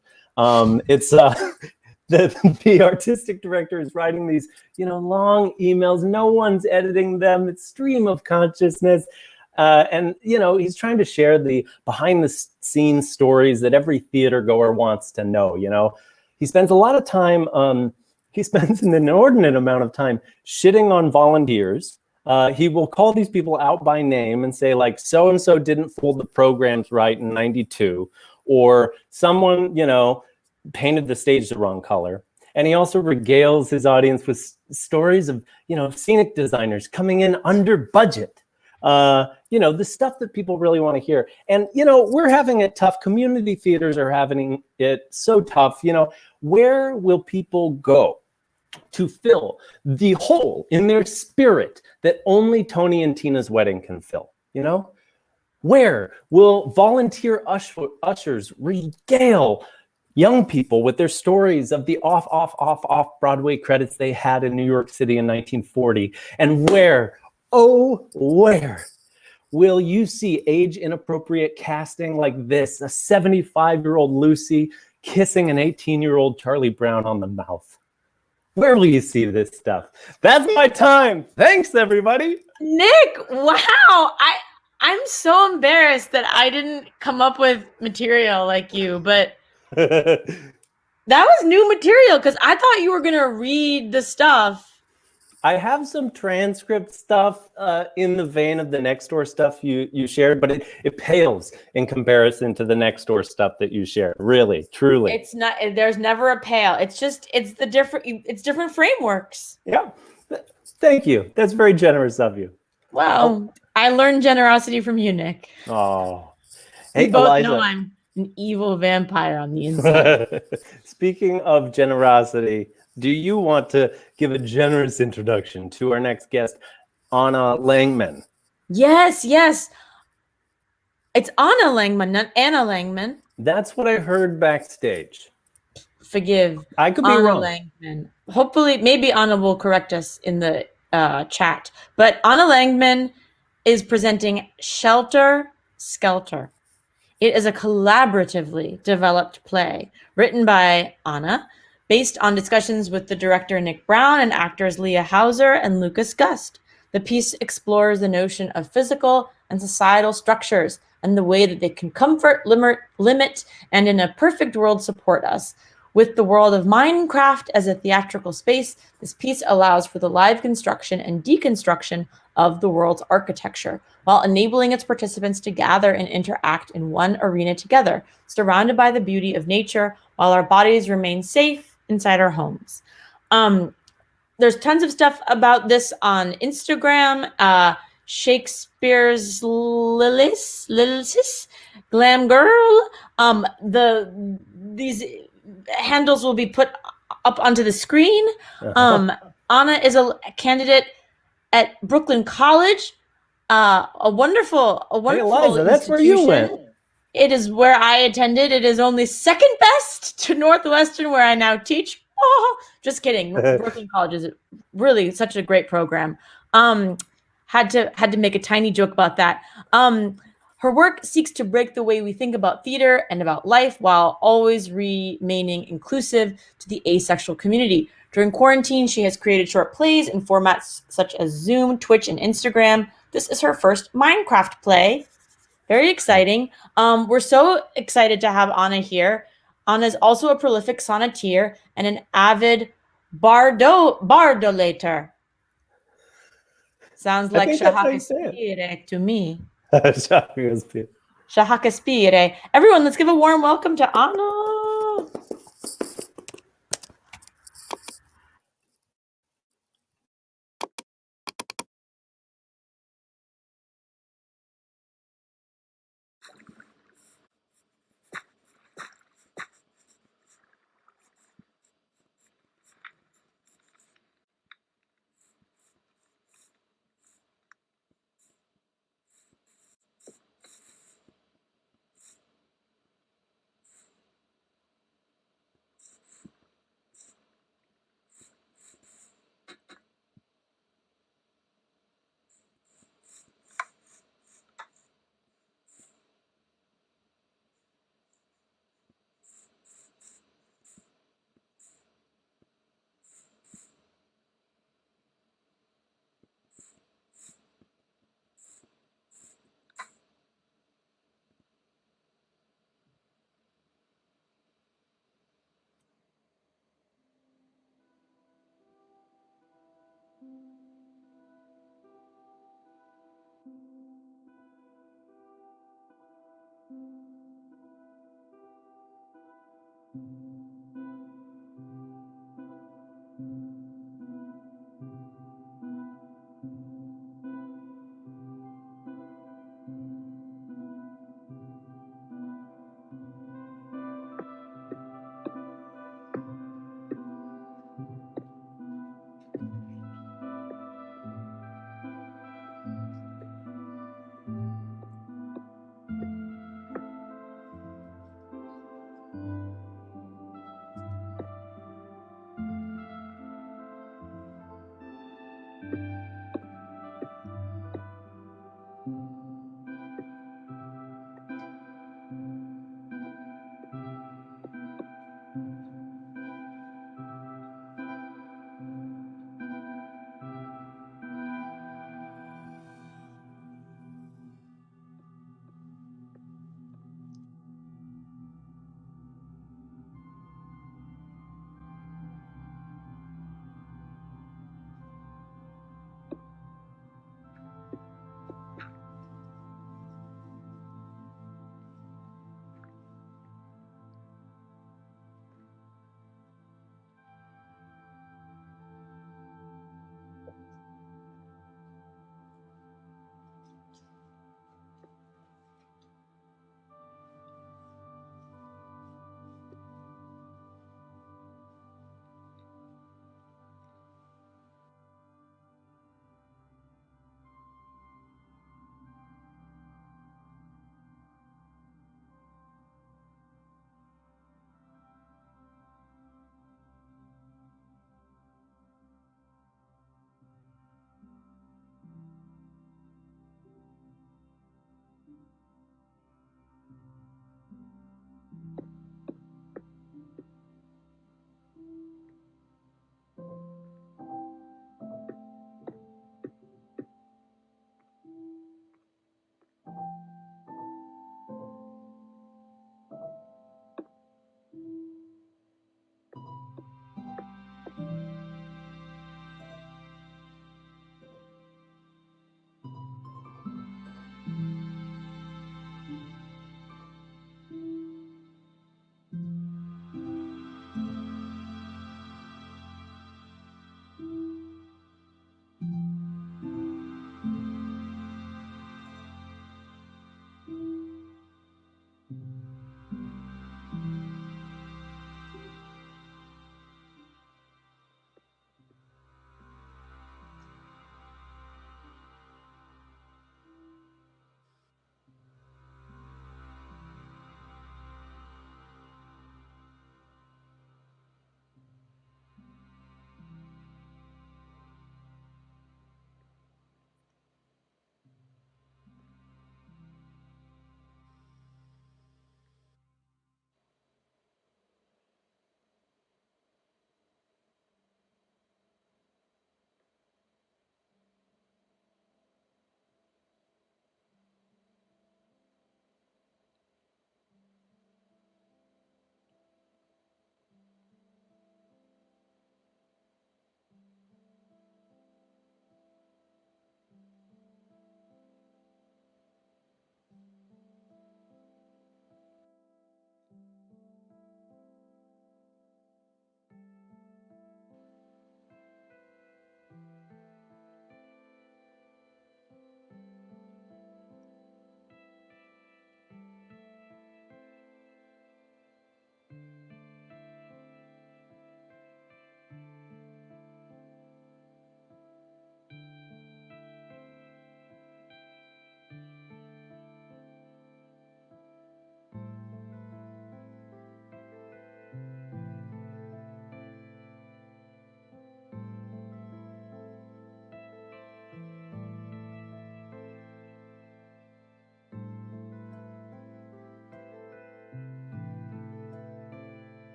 It's the artistic director is writing these, long emails. No one's editing them. It's stream of consciousness. And, you know, he's trying to share the behind the scenes stories that every theater goer wants to know, you know. He spends a lot of time, he spends an inordinate amount of time shitting on volunteers. He will call these people out by name and say, like, so-and-so didn't fold the programs right in 92, or someone, you know, painted the stage the wrong color. And he also regales his audience with stories of, you know, scenic designers coming in under budget. You know, the stuff that people really want to hear. And, you know, we're having it tough. Community theaters are having it so tough. You know, where will people go to fill the hole in their spirit that only Tony and Tina's wedding can fill? You know, where will volunteer ushers regale young people with their stories of the off Broadway credits they had in New York City in 1940? And where, oh, where will you see age-inappropriate casting like this, a 75-year-old Lucy kissing an 18-year-old Charlie Brown on the mouth? Where will you see this stuff? That's my time. Thanks, everybody. Nick, wow. I'm so embarrassed that I didn't come up with material like you, but that was new material because I thought you were going to read the stuff. I have some transcript stuff in the vein of the next door stuff you shared, but it pales in comparison to the next door stuff that you shared. Really, truly. It's not, there's never a pale. It's just, it's different frameworks. Yeah. Thank you. That's very generous of you. Wow. I learned generosity from you, Nick. Oh. We Hey, both Eliza. know I'm an evil vampire on the inside. Speaking of generosity, do you want to give a generous introduction to our next guest, Anna Langman? Yes. It's Anna Langman, not Anna Langman. That's what I heard backstage. Forgive. I could be Anna wrong. Langman. Hopefully, maybe Anna will correct us in the chat. But Anna Langman is presenting Shelter Skelter. It is a collaboratively developed play written by Anna, based on discussions with the director Nick Brown and actors Leah Hauser and Lucas Gust. The piece explores the notion of physical and societal structures and the way that they can comfort, limit, and in a perfect world support us. With the world of Minecraft as a theatrical space, this piece allows for the live construction and deconstruction of the world's architecture, while enabling its participants to gather and interact in one arena together, surrounded by the beauty of nature, while our bodies remain safe inside our homes. There's tons of stuff about this on Instagram. Shakespeare's Lilisis, Glam Girl. These handles will be put up onto the screen. Anna is a candidate at Brooklyn College, a wonderful Hey, Eliza, that's where you went. It is where I attended. It is only second best to Northwestern, where I now teach. Oh, just kidding. Brooklyn College is really such a great program. Had to make a tiny joke about that. Her work seeks to break the way we think about theater and about life while always remaining inclusive to the asexual community. During quarantine, she has created short plays in formats such as Zoom, Twitch, and Instagram. This is her first Minecraft play. Very exciting. We're so excited to have Anna here. Anna is also a prolific sonneteer and an avid bardolator. Sounds like Shahakaspire to me. Shahakaspire. Everyone, let's give a warm welcome to Anna.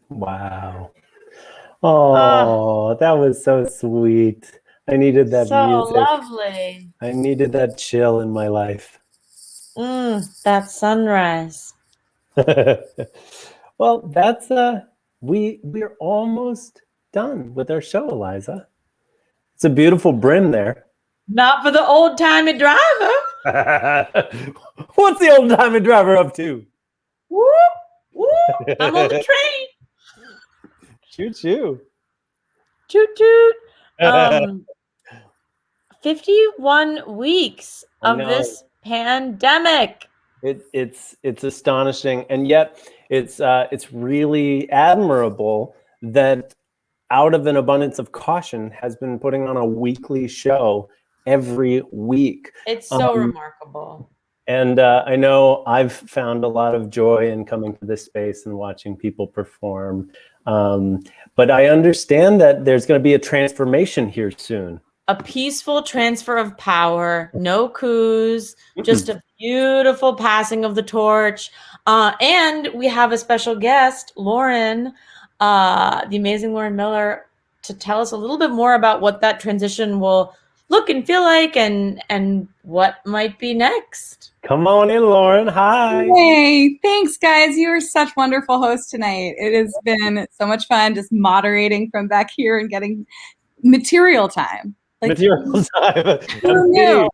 Wow. Oh, that was so sweet. I needed that So music. lovely. I needed that chill in my life. That sunrise. Well, that's we're almost done with our show, Eliza. It's a beautiful brim there. Not for the old-timey driver. What's the old-timey driver up to? Whoop, whoop. I'm on the train. Choo choo. Toot toot. 51 weeks of this pandemic. It's astonishing, and yet it's really admirable that out of an abundance of caution has been putting on a weekly show every week. It's so remarkable. And I know I've found a lot of joy in coming to this space and watching people perform. But I understand that there's going to be a transformation here soon. A peaceful transfer of power, no coups, just a beautiful passing of the torch. And we have a special guest, Lorene, the amazing Lorene Miller, to tell us a little bit more about what that transition will look and feel like and what might be next. Come on in, Lorene. Hi. Hey, thanks, guys. You are such wonderful hosts tonight. It has been so much fun just moderating from back here and getting material time. Material time. Who knew?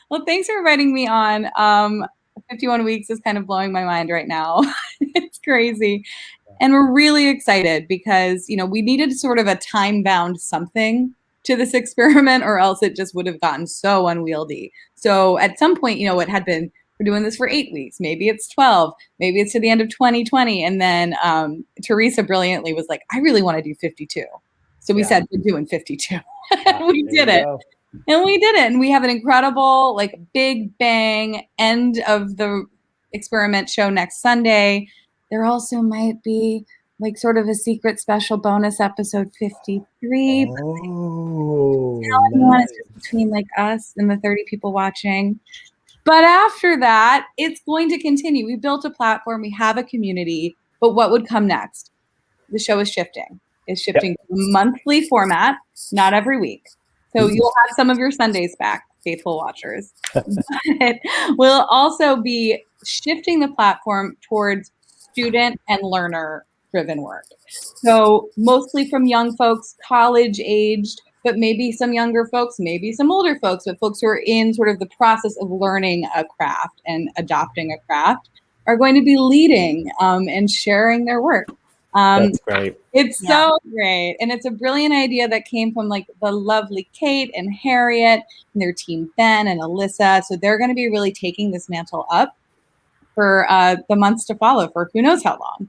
Well, thanks for inviting me on. 51 weeks is kind of blowing my mind right now. It's crazy. And we're really excited because, we needed sort of a time-bound something to this experiment, or else it just would have gotten so unwieldy. So at some point, it had been, we're doing this for 8 weeks. Maybe it's 12. Maybe it's to the end of 2020. And then Theresa brilliantly was like, I really want to do 52. So we said, we're doing 52. We did it. And we did it. And we have an incredible, big bang end of the experiment show next Sunday. There also might be sort of a secret special bonus episode 53. Oh, nice. It's just between us and the 30 people watching. But after that, it's going to continue. We built a platform. We have a community. But what would come next? The show is shifting. It's shifting to a monthly format, not every week. So you'll have some of your Sundays back, faithful watchers. But we'll also be shifting the platform towards student and learner-driven work. So mostly from young folks, college-aged, but maybe some younger folks, maybe some older folks, but folks who are in sort of the process of learning a craft and adopting a craft are going to be leading and sharing their work. That's great. It's so great. And it's a brilliant idea that came from the lovely Kate and Harriet and their team, Ben and Eliza. So they're going to be really taking this mantle up for the months to follow, for who knows how long.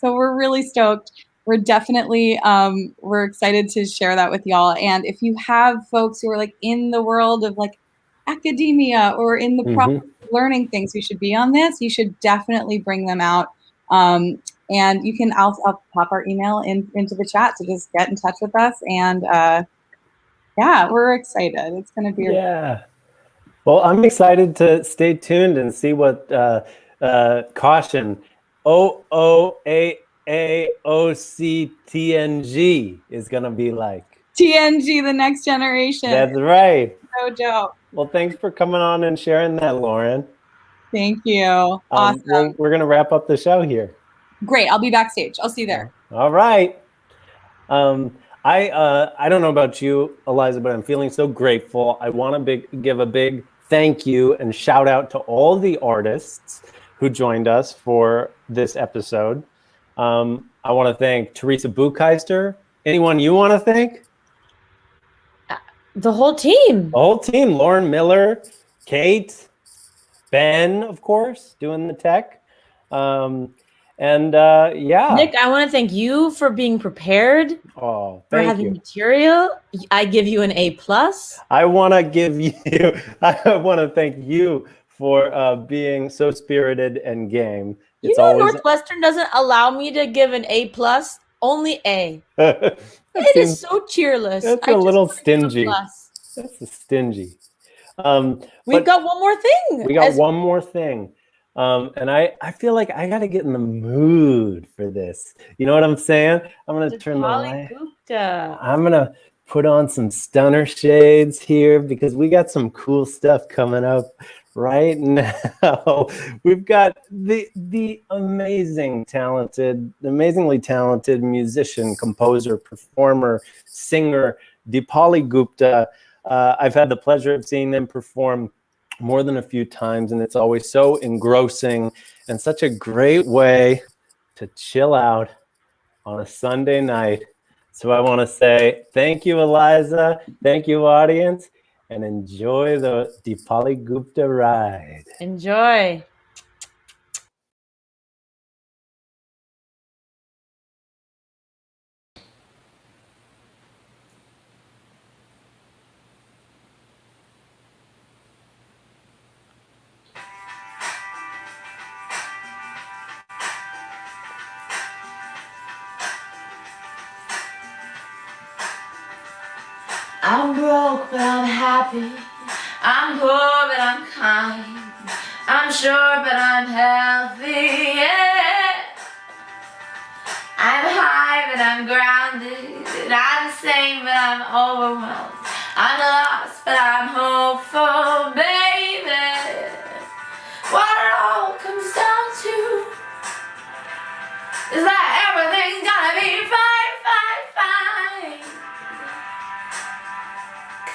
So we're really stoked. We're definitely, we're excited to share that with y'all. And if you have folks who are in the world of academia or in the process of learning things who should be on this, you should definitely bring them out. And you can, I'll pop our email into the chat to just get in touch with us. And we're excited. It's going to be Well, I'm excited to stay tuned and see what caution OOAAOCTNG is going to be like. TNG, the next generation. That's right. So dope. Well, thanks for coming on and sharing that, Lorene. Thank you. Awesome. We're going to wrap up the show here. Great. I'll be backstage. I'll see you there. All right. I don't know about you, Eliza, but I'm feeling so grateful. I want to give a big thank you and shout out to all the artists who joined us for this episode. I want to thank Theresa Buchheister. Anyone you want to thank? The whole team. The whole team. Lorene Miller, Kate, Ben, of course, doing the tech. Nick, I want to thank you for being prepared. Oh, for having material. I give you an A+. I want to thank you for being so spirited and game. Northwestern doesn't allow me to give an A+, only A. It is so cheerless. That's a little stingy. That's stingy. We've got one more thing. We got one more thing. And I feel like I got to get in the mood for this. You know what I'm saying? I'm going to turn the light. Gupta. I'm going to put on some stunner shades here because we got some cool stuff coming up right now. We've got the amazingly talented musician, composer, performer, singer, Deepali Gupta. I've had the pleasure of seeing them perform more than a few times, and it's always so engrossing and such a great way to chill out on a Sunday night. So I want to say thank you, Eliza. Thank you, audience, and enjoy the Deepali Gupta ride. Enjoy. I'm broke, but I'm happy. I'm poor, but I'm kind. I'm sure, but I'm healthy, yeah. I'm high, but I'm grounded. I'm sane, but I'm overwhelmed. I'm lost, but I'm hopeful, baby. What it all comes down to is that everything's gonna be fine, fine, fine.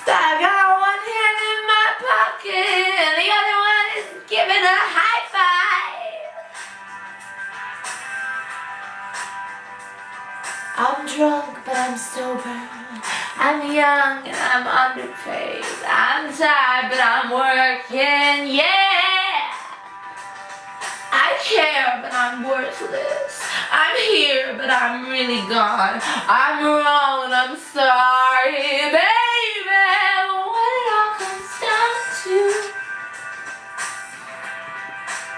I got one hand in my pocket and the other one is giving a high five. I'm drunk but I'm sober. I'm young and I'm underpaid. I'm tired but I'm working, yeah. I care but I'm worthless. I'm here but I'm really gone. I'm wrong and I'm sorry, baby. What it all comes down to,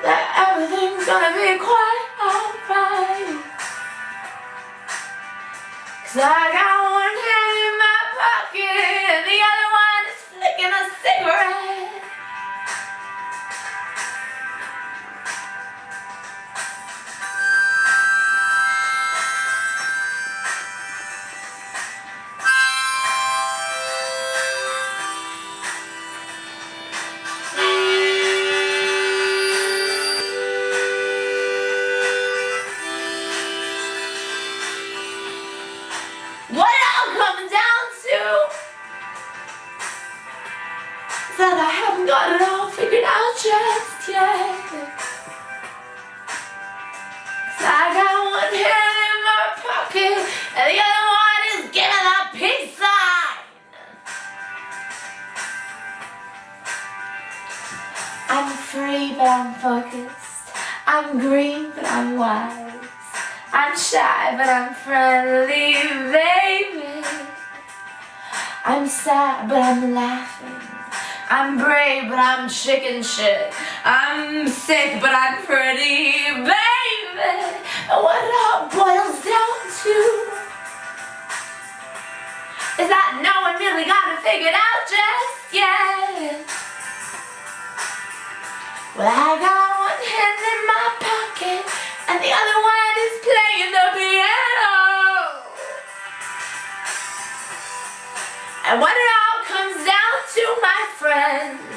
that everything's gonna be quite alright. 'Cause I got one hand in my pocket and the other one is flicking a cigarette. What it all comes down to is that I haven't got it all figured out just yet. 'Cause I got one hand in my pocket and the other one is giving a peace sign. I'm free but I'm focused. I'm green but I'm wise. I'm shy but I'm friendly, baby. I'm sad but I'm laughing. I'm brave but I'm chicken shit. I'm sick but I'm pretty, baby. And what it all boils down to is that no one really got it figured out just yet. Well, I got one hand in my pocket and the other one is playing the piano. And what it all comes down to, my friends, is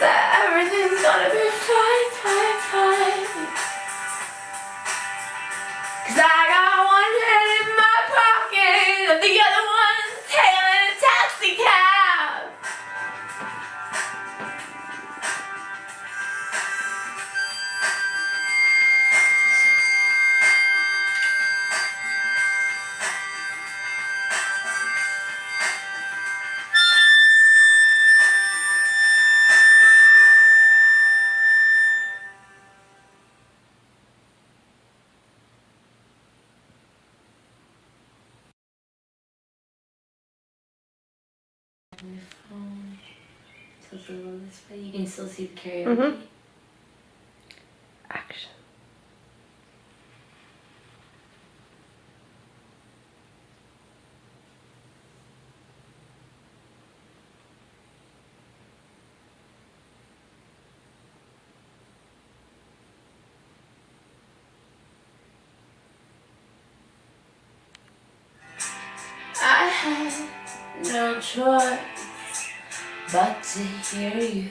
that everything's gonna be fine, fine, fine. 'Cause I got one hand in my pocket and the other one's hailing a taxi cab. Tilts a little this way. You can still see the karaoke. Action. no choice but to hear you.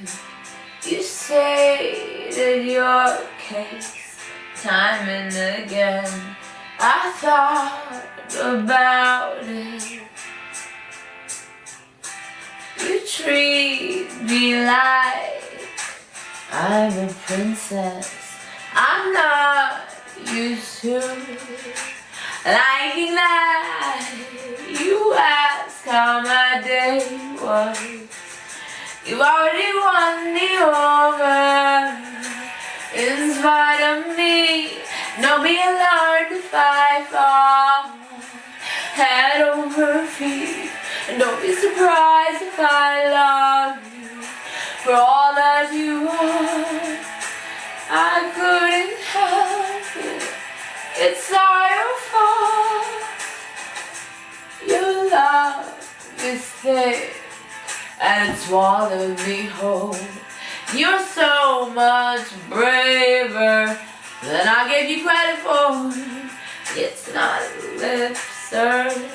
You stated your case time and again. I thought about it. You treat me like I'm a princess. I'm not used to liking that. You ask how my day was. You already won me over. In spite of me, don't be alarmed if I fall head over feet. And don't be surprised if I love you for all that you are. I couldn't help it. It's all your fault. Your love is thick and it swallowed me whole. You're so much braver than I gave you credit for. It's not lip service.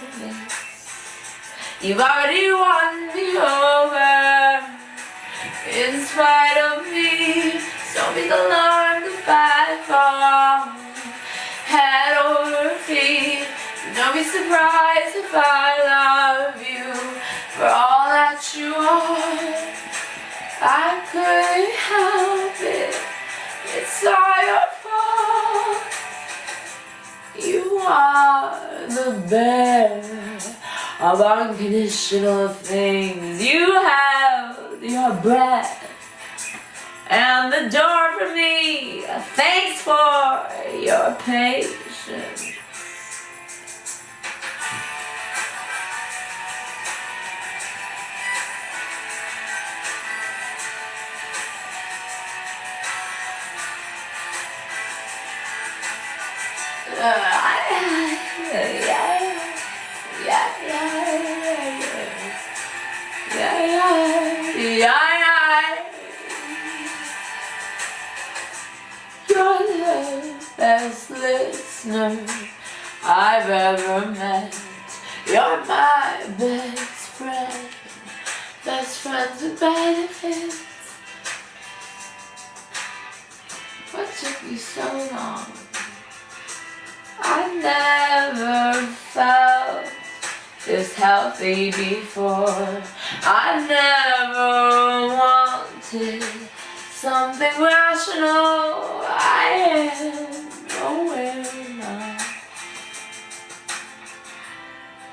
You've already won me over. In spite of me, don't be alarmed if I fall head over feet. Don't be surprised if I love you for all that you are. I couldn't help it. It's all your fault. You are the bearer of unconditional things. You held your breath and the door for me. Thanks for your patience. You're the best listener I've ever met. You're my best friend, best friends with benefits. What took you so long? I never felt this healthy before. I never wanted something rational. I am nowhere now.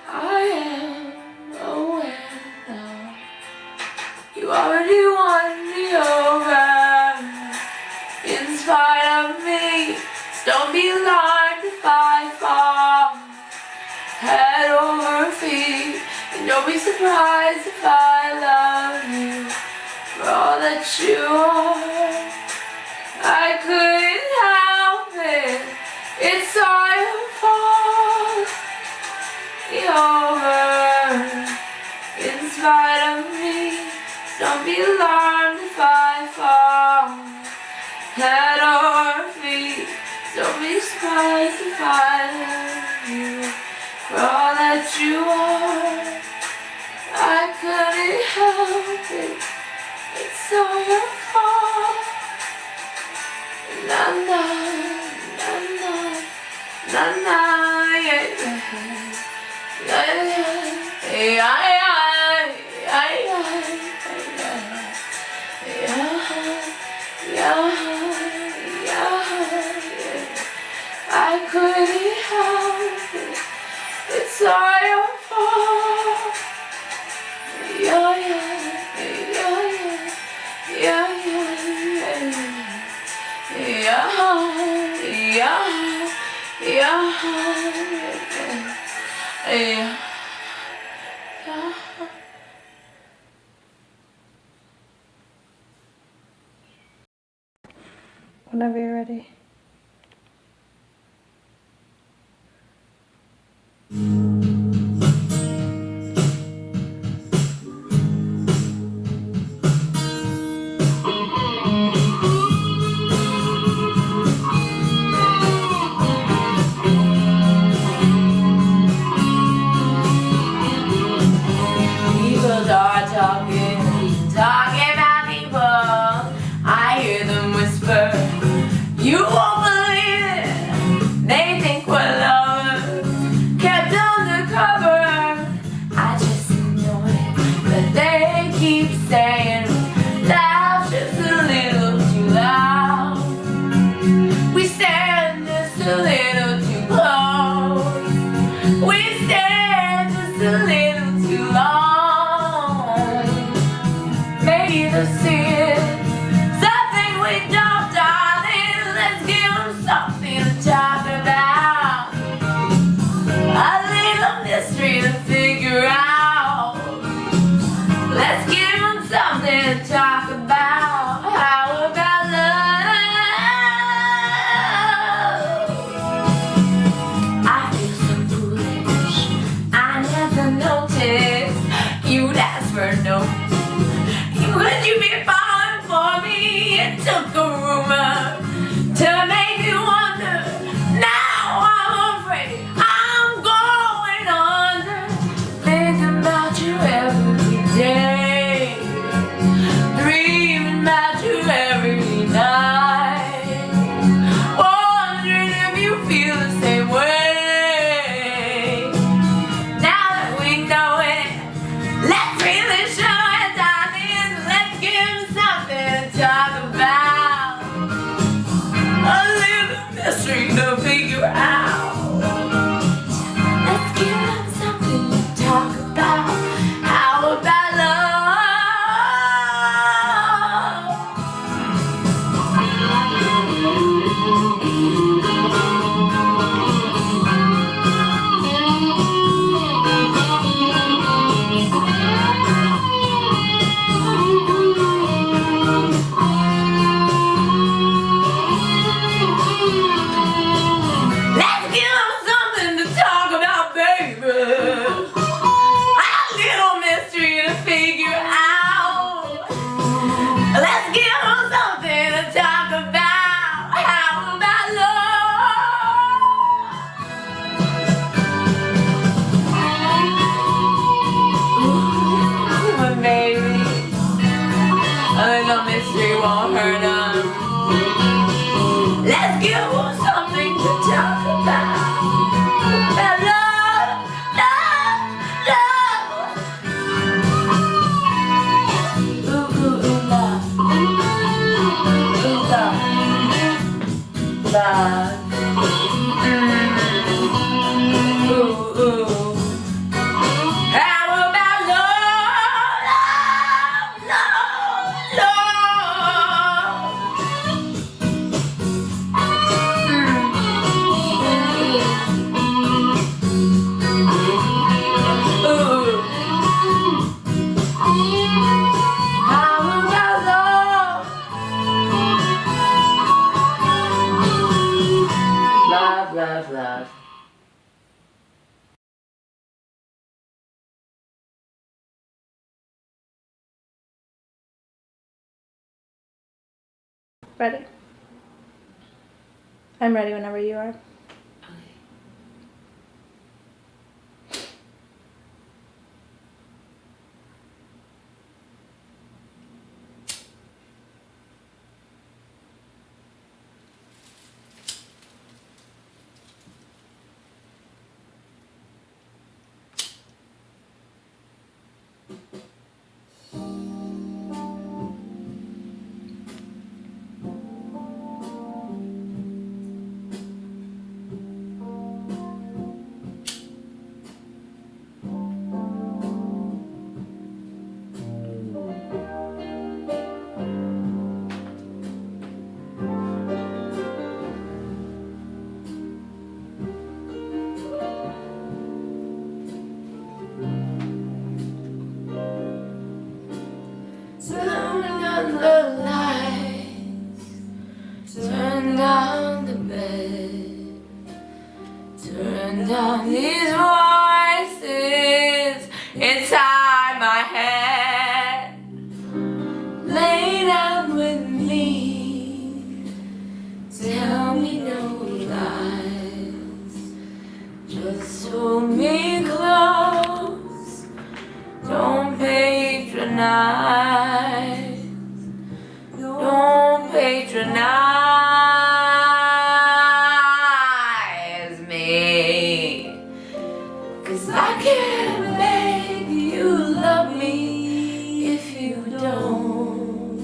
I am nowhere now. You already won me over. In spite of me, don't be alarmed if I fall head over feet. And don't be surprised if I love you for all that you are. I couldn't help it. It's all your fault. You're over. In spite of me, don't be alarmed if I fall head over feet. Don't be surprised if I love you for all that you are. I couldn't help it. It's all your fault. Na na, na na, na na, yeah, yeah, yeah, I couldn't help it. It's all your fault. Yeah, yeah, yeah, yeah, yeah, yeah, yeah, yeah. Whenever you're ready. whisper. You won't believe it. They think we're lovers, kept undercover. I just ignore it, but they keep saying loud, just a little too loud. We stand just a little too close. We stand just a little too long. Maybe they'll see it. Something we don't, darling. Let's give them something to talk about. A little mystery to figure out. Let's give them something to talk about. How about love? I feel so foolish. I never noticed you'd ask for no. Would you be falling for me? It took a rumor to make me wonder. Now I'm afraid I'm going under. Thinking about you every day, dreaming about you every night, wondering if you feel the same way. Now that we know it, let's really show it, darling. Let's give them something to talk about. A little mystery to figure out. Let's give them something to talk about. How about let's give them something to talk about, baby. A little mystery to figure out. Let's give them something to talk about. How about love? But baby, a little mystery won't hurt them. Let's give them something to talk about. About love, love, love. Ooh, ooh, ooh, love. Ooh, love. Love. Ooh, ooh. How about love, love, love, love? Ooh. How about love? Love, love, love. Ready? I'm ready whenever you are. scrutinize me, 'cause I can't make you love me if you don't.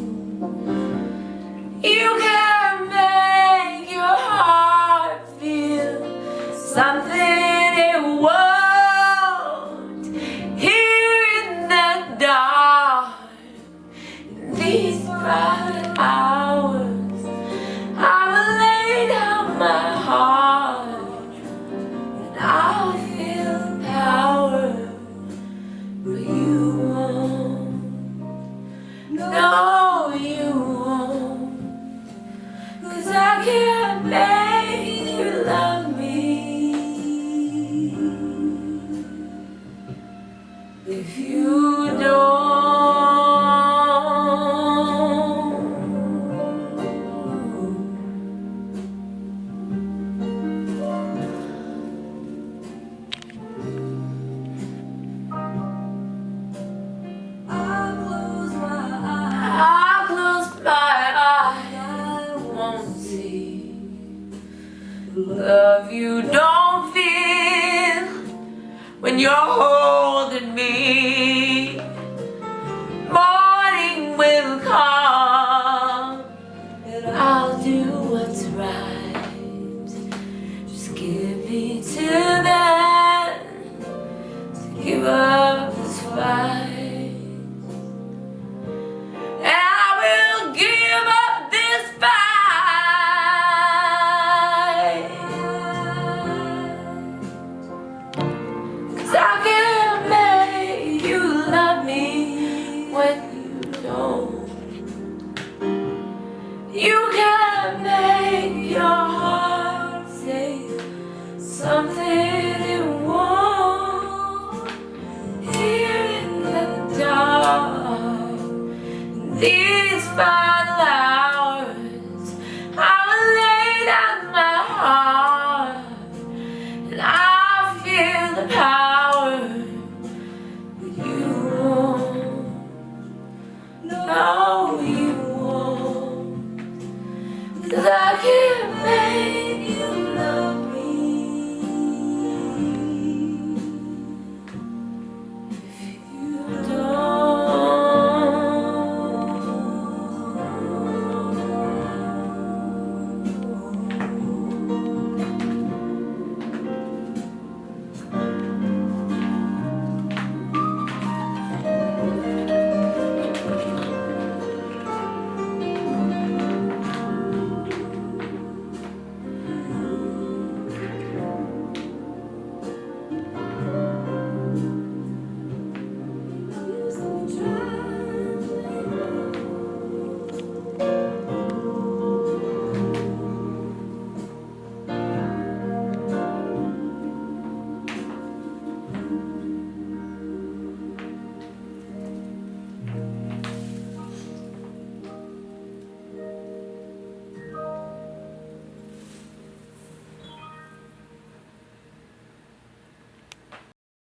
You can't make your heart feel something it won't. Here in the dark, these private hours, I will lay down my heart, and I'll feel the power, but you won't. No, you won't, 'cause I can't make you love me if you don't. I close my eyes, I won't see the love you don't feel when you're holding me. Morning will come, and I'll do what's right. Just give me till then to give up this fight. And I will give up this fight, 'cause I can't make you love me when you don't. You can't make your heart say something it won't. Here in the dark, these final hours, I will lay down my heart, and I feel the power, but you won't. No, you won't, 'cause I can't